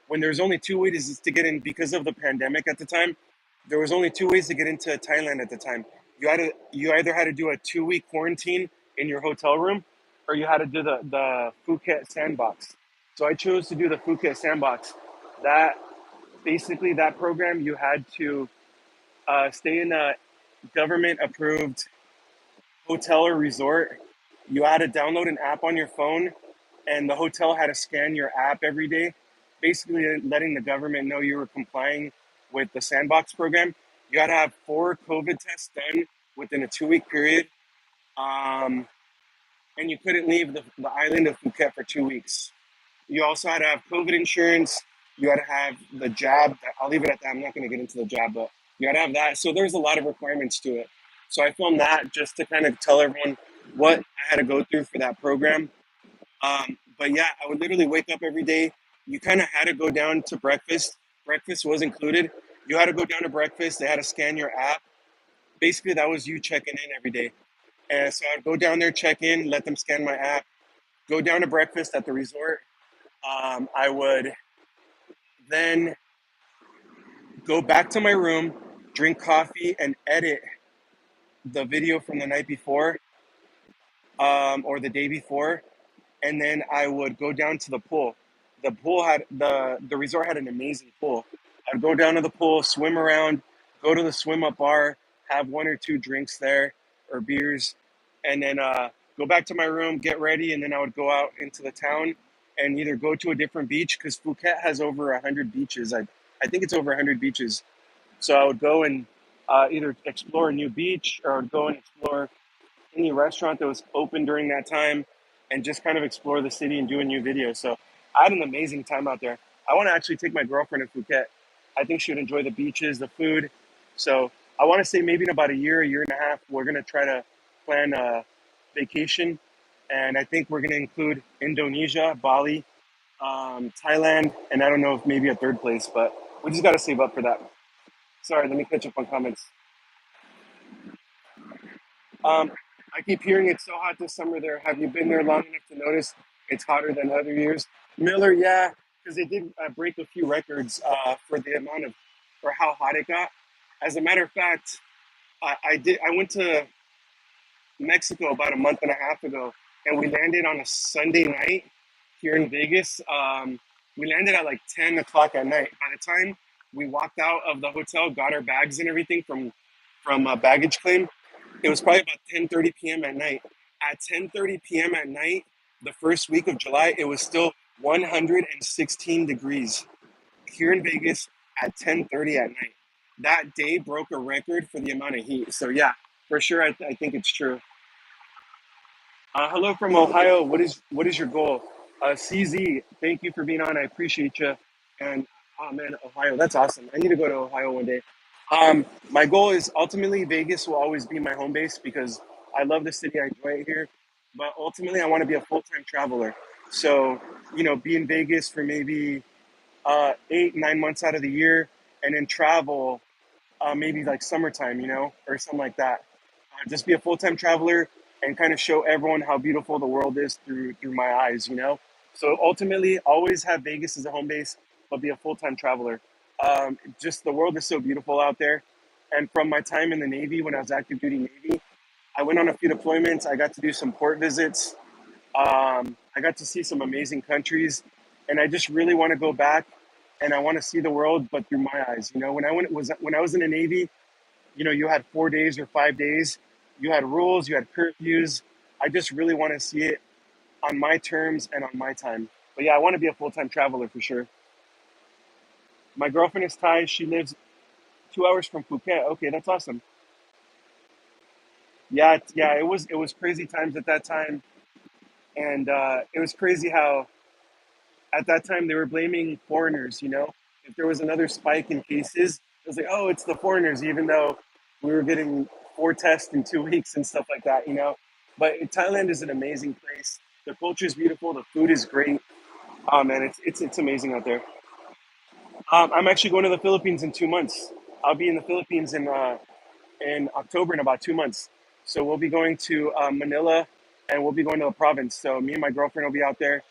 when there was only two ways to get in because of the pandemic at the time. There was only two ways to get into Thailand at the time. You either had to do a 2 week quarantine in your hotel room, or you had to do the Phuket sandbox. So I chose to do the Phuket sandbox. That basically that program you had to stay in a government approved hotel or resort. You had to download an app on your phone, and the hotel had to scan your app every day, basically letting the government know you were complying with the sandbox program. You had to have 4 COVID tests done within a 2 week period, um, and you couldn't leave the island of Phuket for 2 weeks. You also had to have COVID insurance. You got to have the jab. I'll leave it at that. I'm not going to get into the jab, but you got to have that. So there's a lot of requirements to it. So I filmed that just to kind of tell everyone what I had to go through for that program. But yeah, I would literally wake up every day. You kind of had to go down to breakfast. Breakfast was included. You had to go down to breakfast. They had to scan your app. Basically, that was you checking in every day. And so I'd go down there, check in, let them scan my app, go down to breakfast at the resort. I would then go back to my room, drink coffee, and edit the video from the night before or the day before, and then I would go down to the pool. The pool had the resort had an amazing pool. I'd go down to the pool, swim around, go to the swim up bar, have one or two drinks there or beers, and then go back to my room, get ready, and then I would go out into the town and either go to a different beach because Phuket has over 100 beaches. I think it's over 100 beaches. So I would go and either explore a new beach or I would go and explore any restaurant that was open during that time and just kind of explore the city and do a new video. So I had an amazing time out there. I want to actually take my girlfriend to Phuket. I think she would enjoy the beaches, the food. So I want to say maybe in about a year and a half, we're going to try to plan a vacation. And I think we're going to include Indonesia, Bali, Thailand, and I don't know if maybe a third place, but we just got to save up for that. Sorry, let me catch up on comments. Um, I keep hearing it's so hot this summer there. Have you been there long enough to notice it's hotter than other years? Miller, yeah, because they did break a few records for the amount of, for how hot it got. As a matter of fact, I went to Mexico about a month and a half ago, and we landed on a Sunday night here in Vegas. We landed at like 10 o'clock at night. By the time we walked out of the hotel, got our bags and everything from baggage claim, it was probably about 10:30 p.m. at night. At 10:30 p.m. at night, the first week of July, it was still 116 degrees here in Vegas at 10:30 at night. That day broke a record for the amount of heat. So yeah, for sure, I think it's true. Hello from Ohio. What is your goal? CZ, thank you for being on. I appreciate you. And oh man, Ohio, that's awesome. I need to go to Ohio one day. My goal is ultimately Vegas will always be my home base because I love the city. I enjoy it here. But ultimately, I want to be a full time traveler. So be in Vegas for maybe 8, 9 months out of the year, and then travel maybe like summertime, or something like that. Just be a full time traveler and kind of show everyone how beautiful the world is through my eyes. So ultimately, always have Vegas as a home base, but be a full time traveler. Just the world is so beautiful out there. And from my time in the Navy, when I was active duty Navy, I went on a few deployments. I got to do some port visits. I got to see some amazing countries, and I just really want to go back and I want to see the world, but through my eyes. When I was in the Navy, you had 4 days or 5 days. You had rules, you had curfews. I just really want to see it on my terms and on my time. But yeah, I want to be a full time traveler for sure. My girlfriend is Thai. She lives 2 hours from Phuket. Okay, that's awesome. Yeah, yeah. It was crazy times at that time, and it was crazy how at that time they were blaming foreigners. If there was another spike in cases, it was like, oh, it's the foreigners, even though we were getting 4 tests in 2 weeks and stuff like that. But Thailand is an amazing place. The culture is beautiful. The food is great. Oh man, it's amazing out there. I'm actually going to the Philippines in 2 months. I'll be in the Philippines in October in about 2 months. So we'll be going to Manila, and we'll be going to the province. So me and my girlfriend will be out there.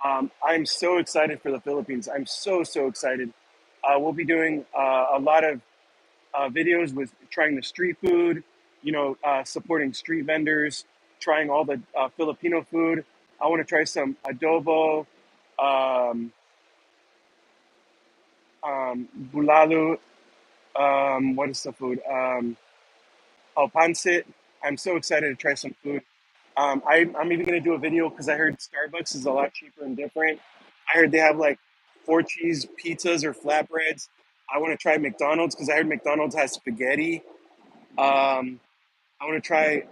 I'm so excited for the Philippines. I'm so excited. We'll be doing a lot of videos with trying the street food, supporting street vendors, trying all the Filipino food. I want to try some adobo, um, bulalo. What is the food? Pancit. I'm so excited to try some food. I'm even going to do a video because I heard Starbucks is a lot cheaper and different. I heard they have like 4 cheese pizzas or flatbreads. I want to try McDonald's because I heard McDonald's has spaghetti. Um, I want to try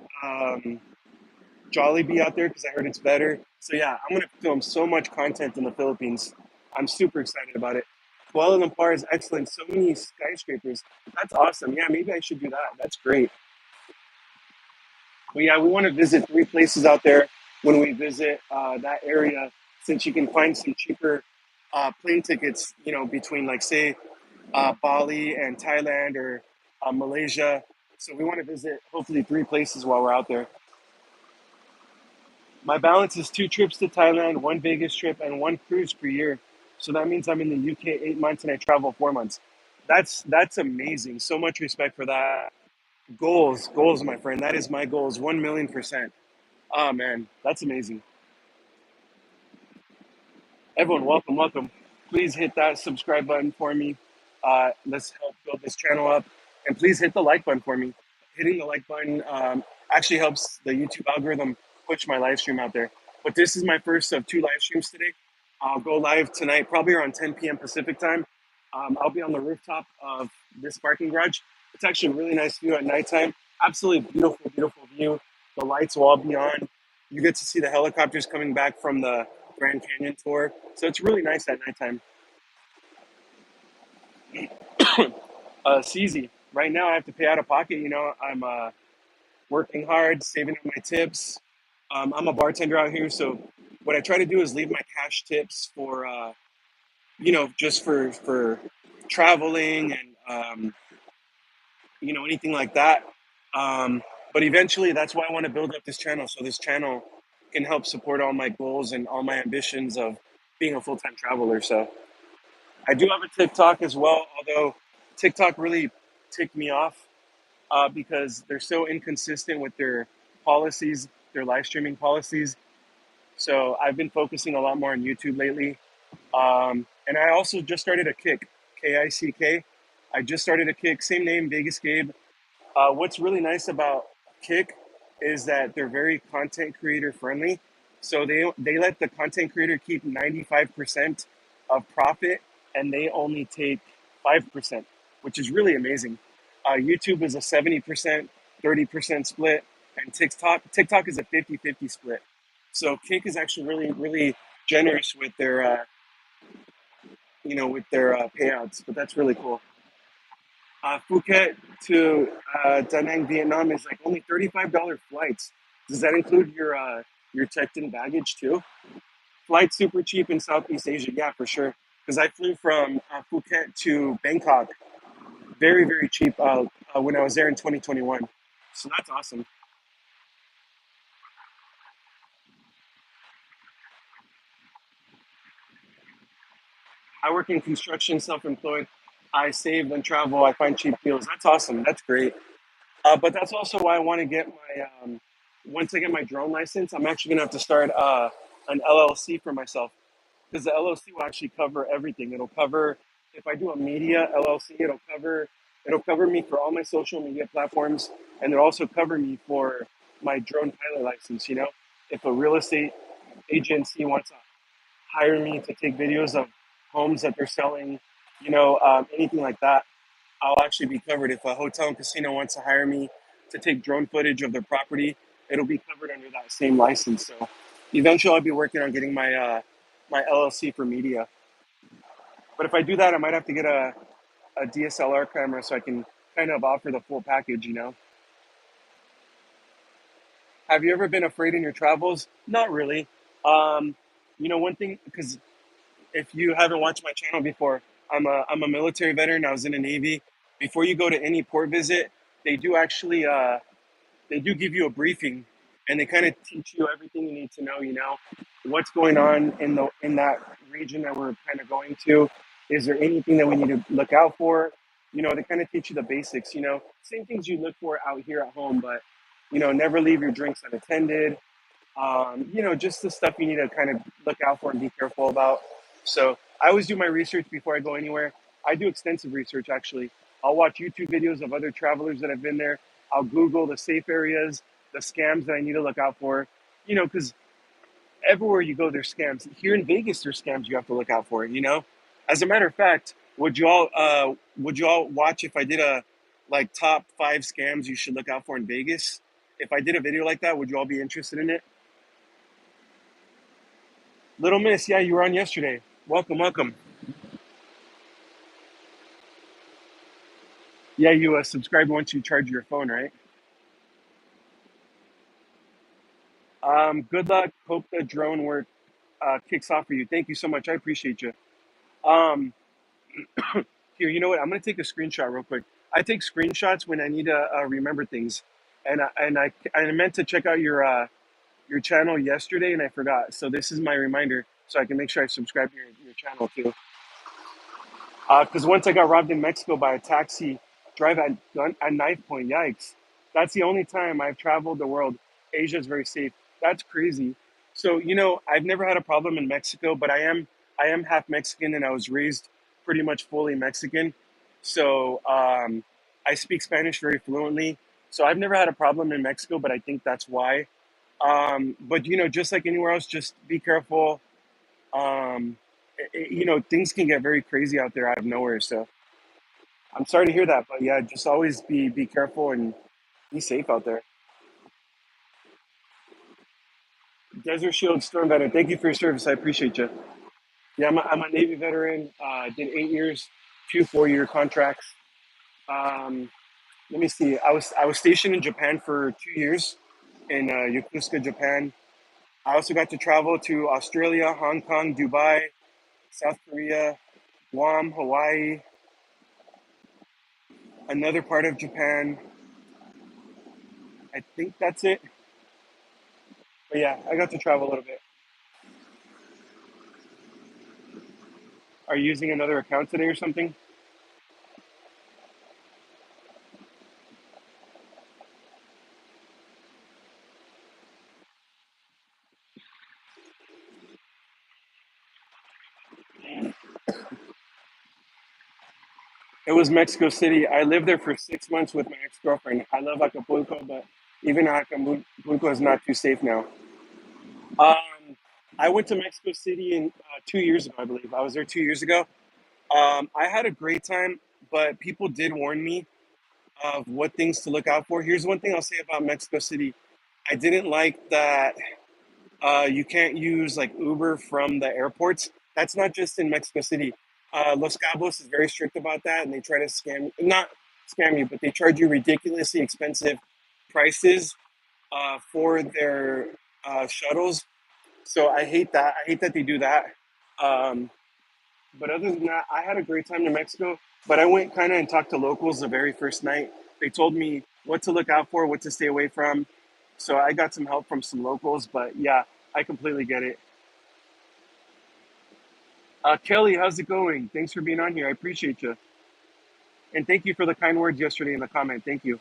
Jollibee out there because I heard it's better. So yeah, I'm going to film so much content in the Philippines. I'm super excited about it. Kuala Lumpur is excellent. So many skyscrapers. That's awesome. Yeah, maybe I should do that. That's great. But yeah, we want to visit three places out there when we visit that area, since you can find some cheaper plane tickets, between like say Bali and Thailand or Malaysia. So we want to visit hopefully three places while we're out there. My balance is two trips to Thailand, one Vegas trip, and one cruise per year. So that means I'm in the UK 8 months and I travel 4 months. That's amazing. So much respect for that. Goals, my friend. That is my goals. 1,000,000%. Oh man, that's amazing. Everyone, welcome, welcome. Please hit that subscribe button for me. Let's help build this channel up. And please hit the like button for me. Hitting the like button actually helps the YouTube algorithm push my live stream out there. But this is my first of two live streams today. I'll go live tonight, probably around 10 p.m. Pacific time. I'll be on the rooftop of this parking garage. It's actually a really nice view at nighttime. Absolutely beautiful, beautiful view. The lights will all be on. You get to see the helicopters coming back from the Grand Canyon tour. So it's really nice at nighttime. It's easy. Right now, I have to pay out of pocket. I'm working hard, saving up my tips. I'm a bartender out here, so what I try to do is leave my cash tips for, just for traveling and anything like that. But eventually, that's why I want to build up this channel, so this channel can help support all my goals and all my ambitions of being a full time traveler. So I do have a TikTok as well, although TikTok really ticked me off because they're so inconsistent with their policies, their live streaming policies. So I've been focusing a lot more on YouTube lately. And I also just started a Kick, Kick. I just started a Kick, same name, Vegas Gabe. What's really nice about Kick is that they're very content creator friendly. So they let the content creator keep 95% of profit, and they only take 5%, which is really amazing. YouTube is a 70%, 30% split, and TikTok is a 50-50 split. So Kick is actually really, really generous with their payouts, but that's really cool. Phuket to Da Nang, Vietnam is like only $35 flights. Does that include your checked-in baggage too? Flights super cheap in Southeast Asia, yeah, for sure. Because I flew from Phuket to Bangkok, very very cheap when I was there in 2021. So that's awesome. I work in construction, self-employed. I save and travel. I find cheap deals. That's awesome. That's great. But that's also why I want to get my once I get my drone license, I'm actually gonna have to start an LLC for myself because the LLC will actually cover everything. It'll cover if I do a media LLC, it'll cover me for all my social media platforms, and it'll also cover me for my drone pilot license. If a real estate agency wants to hire me to take videos of homes that they're selling, anything like that, I'll actually be covered. If a hotel and casino wants to hire me to take drone footage of their property, it'll be covered under that same license. So eventually, I'll be working on getting my LLC for media. But if I do that, I might have to get a DSLR camera so I can kind of offer the full package. Have you ever been afraid in your travels? Not really. Um, one thing, because if you haven't watched my channel before, I'm a military veteran. I was in the Navy. Before you go to any port visit, they do actually they do give you a briefing, and they kind of teach you everything you need to know. What's going on in that region that we're kind of going to. Is there anything that we need to look out for? They kind of teach you the basics. Same things you look for out here at home, but never leave your drinks unattended. Just the stuff you need to kind of look out for and be careful about. So I always do my research before I go anywhere. I do extensive research actually. I'll watch YouTube videos of other travelers that have been there. I'll Google the safe areas, the scams that I need to look out for. Because everywhere you go, there's scams. Here in Vegas, there's scams you have to look out for. As a matter of fact, would you all watch if I did a like top 5 scams you should look out for in Vegas? If I did a video like that, would you all be interested in it? Little Miss, yeah, you were on yesterday. Welcome, welcome. Yeah, you subscribe once you charge your phone, right? Good luck. Hope the drone work kicks off for you. Thank you so much. I appreciate you. Um, Here, you know what? I'm gonna take a screenshot real quick. I take screenshots when I need to remember things, and I meant to check out your channel yesterday, and I forgot. So this is my reminder, so I can make sure I subscribe to your channel too. Because once I got robbed in Mexico by a taxi driver at knife point. Yikes! That's the only time I've traveled the world. Asia is very safe. That's crazy. So I've never had a problem in Mexico, but I am half Mexican, and I was raised pretty much fully Mexican. So I speak Spanish very fluently. So I've never had a problem in Mexico, but I think that's why. But just like anywhere else, just be careful. Um, Things can get very crazy out there out of nowhere. So I'm sorry to hear that, but yeah, just always be careful and be safe out there. Desert Shield Storm Veteran, thank you for your service. I appreciate you. Yeah, I'm a Navy veteran. Did 8 years, two 4-year contracts. Um, Let me see. I was stationed in Japan for 2 years in Yokosuka, Japan. I also got to travel to Australia, Hong Kong, Dubai, South Korea, Guam, Hawaii, another part of Japan. I think that's it. But yeah, I got to travel a little bit. Are you using another account today or something? It was Mexico City. I lived there for 6 months with my ex girlfriend. I love Acapulco, but even Acapulco is not too safe now. Um, I went to Mexico City 2 years ago, I believe. I was there 2 years ago. I had a great time, but people did warn me of what things to look out for. Here's one thing I'll say about Mexico City. I didn't like that you can't use like Uber from the airports. That's not just in Mexico City. Los Cabos is very strict about that, and they try to not scam you, but they charge you ridiculously expensive prices for their shuttles. So I hate that. I hate that they do that. Um, but other than that, I had a great time in Mexico. But I went kind of and talked to locals the very first night. They told me what to look out for, what to stay away from. So I got some help from some locals. But yeah, I completely get it. Kelly, how's it going? Thanks for being on here. I appreciate you. And thank you for the kind words yesterday in the comment. Thank you.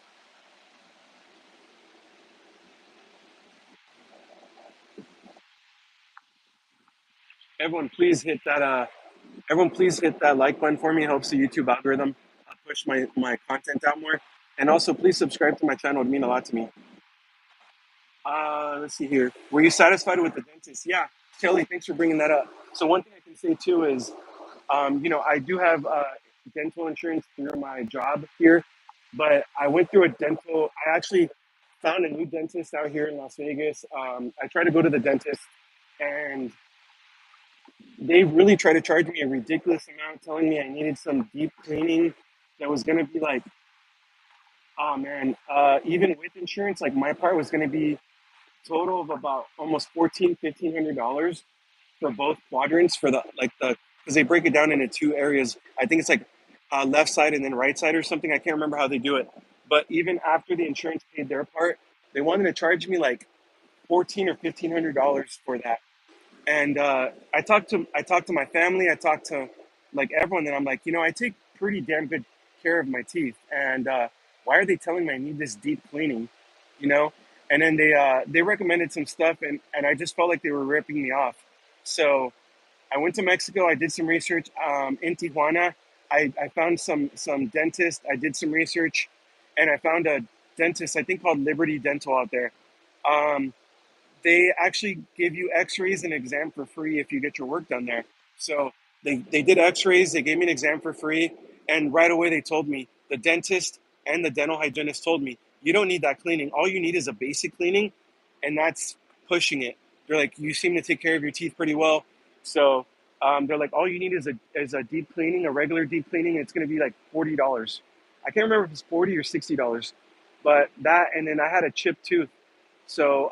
Everyone, please hit that. Everyone, please hit that like button for me. It helps the YouTube algorithm push my content out more. And also, please subscribe to my channel. It would mean a lot to me. Let's see here. Were you satisfied with the dentist? Yeah, Kelly, thanks for bringing that up. So one thing I can say too is, I do have dental insurance through my job here, but I went through a dental. I actually found a new dentist out here in Las Vegas. I tried to go to the dentist, and they really tried to charge me a ridiculous amount, telling me I needed some deep cleaning that was going to be like, oh man, even with insurance, like my part was going to be total of about almost 1,500 $1,500 for both quadrants for the like the because they break it down into two areas. I think it's like left side and then right side or something. I can't remember how they do it. But even after the insurance paid their part, they wanted to charge me like 14 or $1,500 for that. And I talked to my family. I talked to like everyone, and I'm like, I take pretty damn good care of my teeth. And why are they telling me I need this deep cleaning? You know. And then they recommended some stuff, and I just felt like they were ripping me off. So I went to Mexico. I did some research in Tijuana. I found some dentists. I did some research, and I found a dentist I think called Liberty Dental out there. Um, they actually give you x-rays and exam for free if you get your work done there. So they did x-rays, they gave me an exam for free, and right away they told me, the dentist and the dental hygienist told me, you don't need that cleaning. All you need is a basic cleaning, and that's pushing it. They're like, you seem to take care of your teeth pretty well. So They're like, all you need is a deep cleaning, a regular deep cleaning. It's going to be like $40. I can't remember if it's 40 or $60, but that, and then I had a chipped tooth. So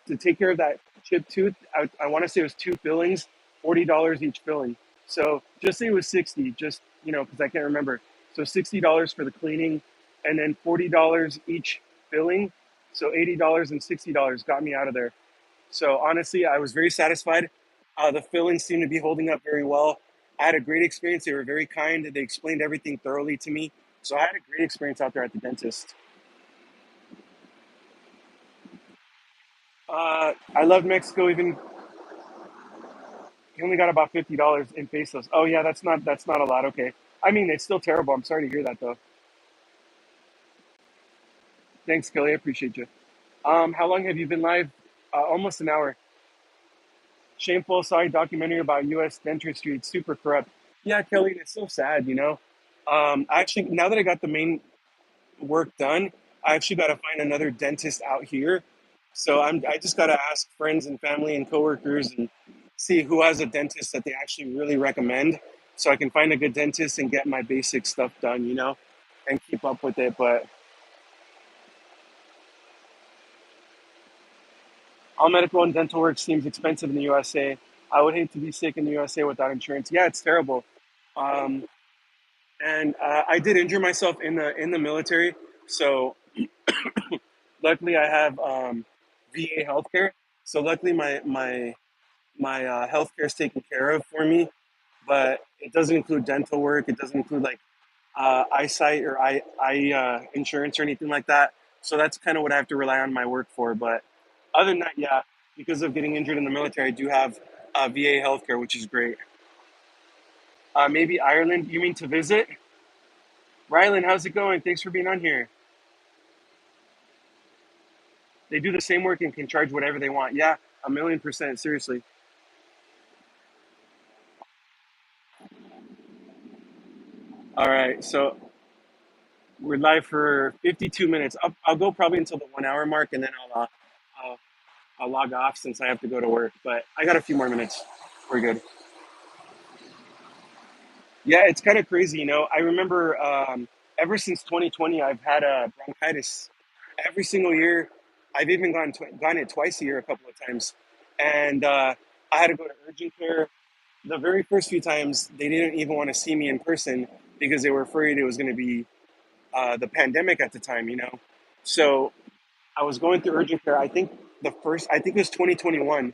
to take care of that chipped tooth, I want to say it was two fillings, $40 each filling. So just say it was 60, just because I can't remember. So $60 for the cleaning, and then $40 each filling. So $80 and $60 got me out of there. So honestly, I was very satisfied. The fillings seemed to be holding up very well. I had a great experience. They were very kind. They explained everything thoroughly to me. So I had a great experience out there at the dentist. I loved Mexico. Even he only got about $50 in pesos. Oh yeah, that's not a lot. Okay, I mean it's still terrible. I'm sorry to hear that though. Thanks, Kelly. I appreciate you. How long have you been live? Almost an hour. Shameful, sorry documentary about U.S. dentistry. It's super corrupt. Yeah, Kelly, it's so sad. Actually, now that I got the main work done, I actually got to find another dentist out here. So I just got to ask friends and family and coworkers and see who has a dentist that they actually really recommend, so I can find a good dentist and get my basic stuff done, and keep up with it. But all medical and dental work seems expensive in the USA. I would hate to be sick in the USA without insurance. Yeah, it's terrible. Um, and I did injure myself in the military, so luckily I have VA healthcare. So luckily my healthcare is taken care of for me, but it doesn't include dental work. It doesn't include like eyesight or eye insurance or anything like that. So that's kind of what I have to rely on my work for. But other than that, yeah, because of getting injured in the military, I do have VA healthcare, which is great. Maybe Ireland. You mean to visit? Rylan, how's it going? Thanks for being on here. They do the same work and can charge whatever they want. Yeah, 1,000,000%. Seriously. All right, so we're live for 52 minutes. I'll go probably until the 1 hour mark, and then I'll I'll log off since I have to go to work. But I got a few more minutes. We're good. Yeah, it's kind of crazy. I remember ever since 2020, I've had a bronchitis every single year. I've even gone it twice a year, a couple of times, and I had to go to urgent care. The very first few times, they didn't even want to see me in person because they were afraid it was going to be the pandemic at the time. So I was going through urgent care. I think it was 2021.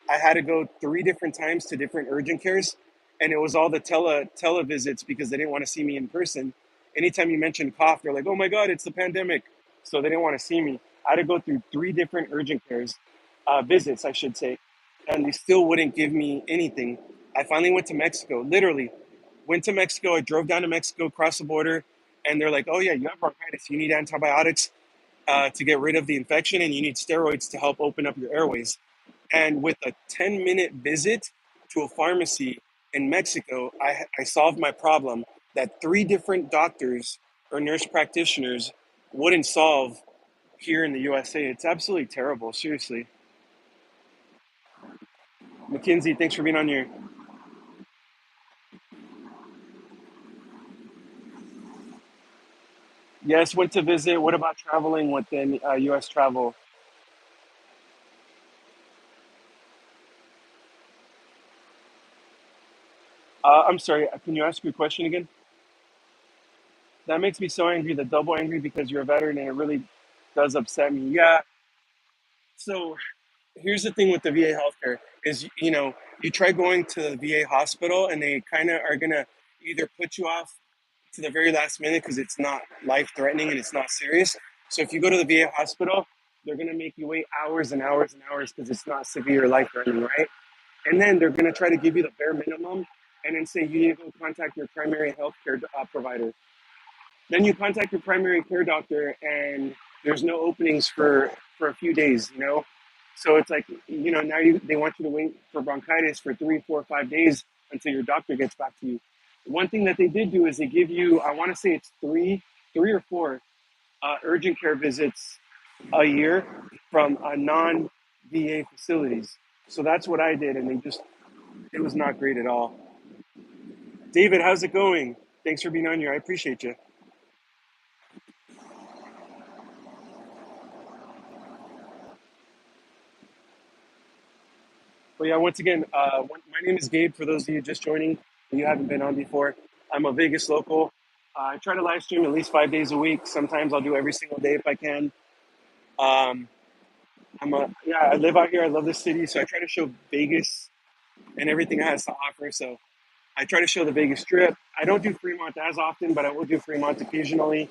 I had to go three different times to different urgent cares, and it was all the televisits because they didn't want to see me in person. Anytime you mentioned cough, they're like, "Oh my God, it's the pandemic," so they didn't want to see me. I had to go through three different urgent cares, visits, I should say, and they still wouldn't give me anything. I finally went to Mexico. Literally, went to Mexico. I drove down to Mexico, crossed the border, and they're like, "Oh yeah, you have bronchitis. You need antibiotics to get rid of the infection, and you need steroids to help open up your airways." And with a 10-minute visit to a pharmacy in Mexico, I solved my problem that three different doctors or nurse practitioners wouldn't solve here in the USA. It's absolutely terrible, seriously. Mackenzie, thanks for being on here. Yes, went to visit. What about traveling within US travel? I'm sorry, can you ask your question again? That makes me so angry, the double angry because you're a veteran and it really does upset me. Yeah, so here's the thing with the VA healthcare is you try going to the VA hospital and they kind of are gonna either put you off to the very last minute because it's not life threatening and it's not serious. So if you go to the VA hospital, they're gonna make you wait hours and hours and hours because it's not severe life threatening, right? And then they're gonna try to give you the bare minimum and then say you need to go contact your primary healthcare provider. Then you contact your primary care doctor, and there's no openings for a few days. So it's like now they want you to wait for bronchitis for 3, 4, 5 days until your doctor gets back to you. One thing that they did do is they give you, I want to say it's three or four urgent care visits a year from non VA facilities. So that's what I did, and they just It was not great at all. David, how's it going? Thanks for being on here. I appreciate you. But yeah, once again, my name is Gabe. For those of you just joining, and you haven't been on before, I'm a Vegas local. I try to live stream at least 5 days a week. Sometimes I'll do every single day if I can. Um, I live out here. I love this city, so I try to show Vegas and everything it has to offer. So I try to show the Vegas Strip. I don't do Fremont as often, but I will do Fremont occasionally.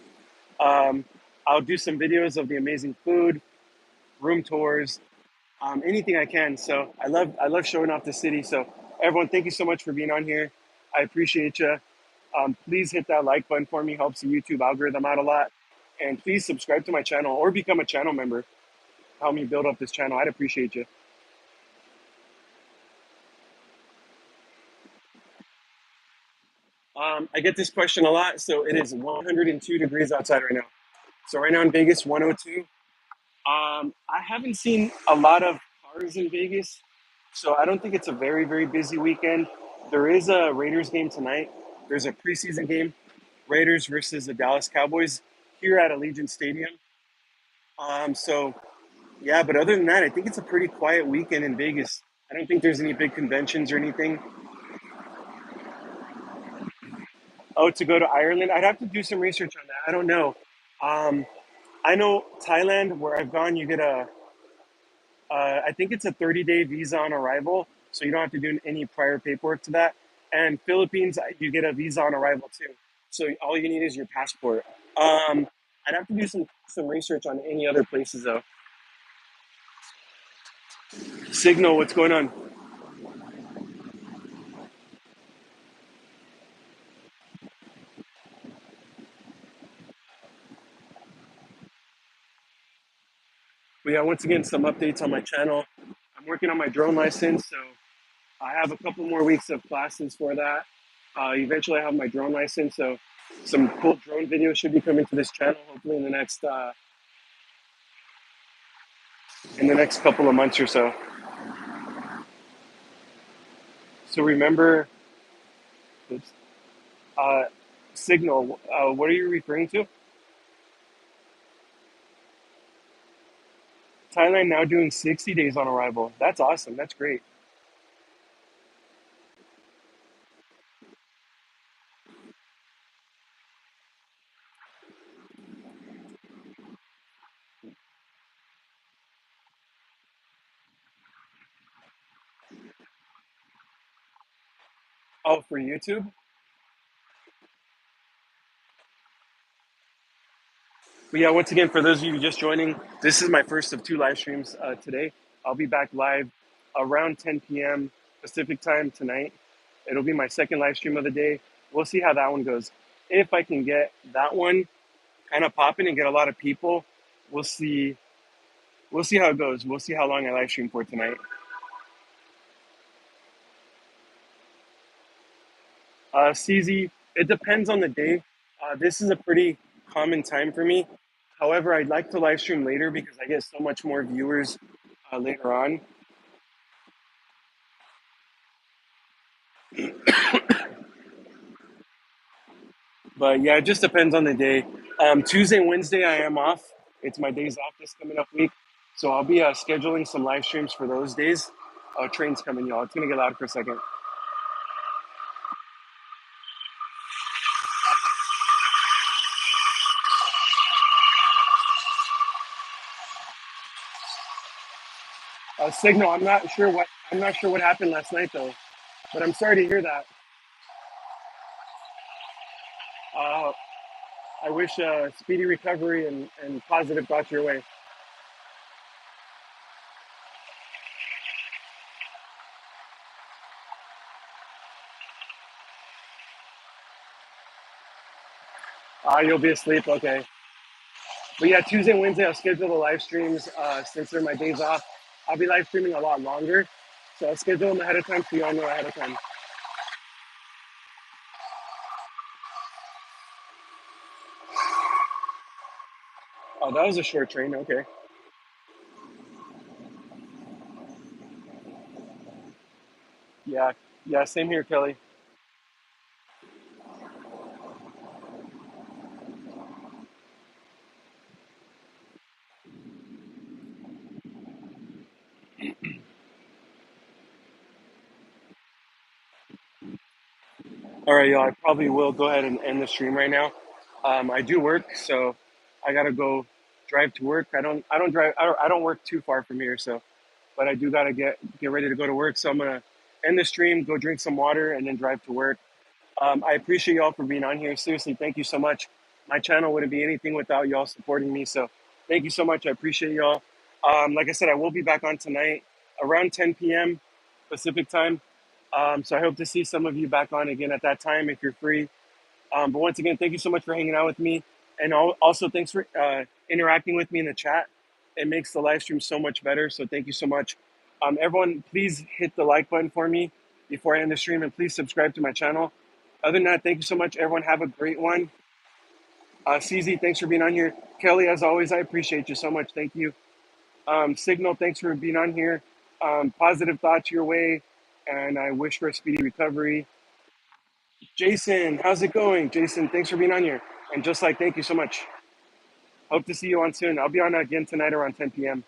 Um, I'll do some videos of the amazing food, room tours, anything I can. So I love showing off the city. So everyone, thank you so much for being on here. I appreciate you. Please hit that like button for me. Helps the YouTube algorithm out a lot. And please subscribe to my channel or become a channel member. Help me build up this channel. I'd appreciate you. I get this question a lot. So it is 102 degrees outside right now. So right now in Vegas, 102. I haven't seen a lot of cars in Vegas, so I don't think it's a very, very busy weekend. There is a Raiders game tonight. There's a preseason game, Raiders versus the Dallas Cowboys here at Allegiant Stadium. So yeah, but other than that, I think it's a pretty quiet weekend in Vegas. I don't think there's any big conventions or anything. Oh, to go to Ireland, I'd have to do some research on that. I don't know. Um, I know Thailand, where I've gone, you get I think it's a 30-day visa on arrival, so you don't have to do any prior paperwork to that. And Philippines, you get a visa on arrival too. So all you need is your passport. I'd have to do some research on any other places though. Signal, what's going on? But yeah, once again, some updates on my channel. I'm working on my drone license, so I have a couple more weeks of classes for that. Eventually, I have my drone license, so some cool drone videos should be coming to this channel hopefully in the next couple of months or so. So remember, oops, uh, Signal. What are you referring to? Thailand now doing 60 days on arrival. That's awesome. That's great. Oh, for YouTube? But yeah, once again, for those of you just joining, this is my first of two live streams today. I'll be back live around 10 p.m. Pacific time tonight. It'll be my second live stream of the day. We'll see how that one goes. If I can get that one kind of popping and get a lot of people, we'll see. We'll see how it goes. We'll see how long I live stream for tonight. CZ, it depends on the day. This is a pretty common time for me. However, I'd like to live stream later because I get so much more viewers later on. But yeah, it just depends on the day. Tuesday and Wednesday, I am off. It's my days off this coming up week. So I'll be scheduling some live streams for those days. Train's coming, y'all. It's going to get loud for a second. Signal, I'm not sure what happened last night though, but I'm sorry to hear that. Uh, I wish speedy recovery and positive thoughts your way. You'll be asleep, okay. But yeah, Tuesday and Wednesday, I'll schedule the live streams since they're my days off. I'll be live streaming a lot longer. So I'll schedule them ahead of time so y'all know ahead of time. Oh, that was a short train, okay. Yeah, yeah, same here, Kelly. All right, y'all. I probably will go ahead and end the stream right now. I do work, so I gotta go drive to work. I don't drive. I don't work too far from here, so but I do gotta get ready to go to work. So I'm gonna end the stream, go drink some water, and then drive to work. I appreciate y'all for being on here. Seriously, thank you so much. My channel wouldn't be anything without y'all supporting me. So thank you so much. I appreciate y'all. Like I said, I will be back on tonight around 10 p.m. Pacific time. So I hope to see some of you back on again at that time if you're free. But once again, thank you so much for hanging out with me. And also, thanks for interacting with me in the chat. It makes the live stream so much better. So thank you so much. Everyone, please hit the like button for me before I end the stream. And please subscribe to my channel. Other than that, thank you so much. Everyone, have a great one. CZ, thanks for being on here. Kelly, as always, I appreciate you so much. Thank you. Signal, thanks for being on here. Positive thoughts your way. And I wish for a speedy recovery. Jason, how's it going? Jason, thanks for being on here. And just like, thank you so much. Hope to see you on soon. I'll be on again tonight around 10 p.m.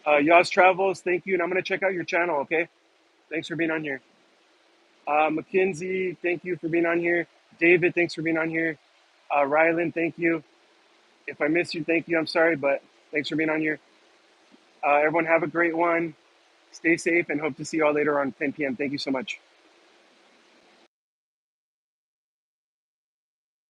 Yaz Travels, thank you. And I'm going to check out your channel, okay? Thanks for being on here. Mackenzie, thank you for being on here. David, thanks for being on here. Rylan, thank you. If I miss you, thank you. I'm sorry, but thanks for being on here. Everyone, have a great one. Stay safe and hope to see you all later on 10 p.m. Thank you so much.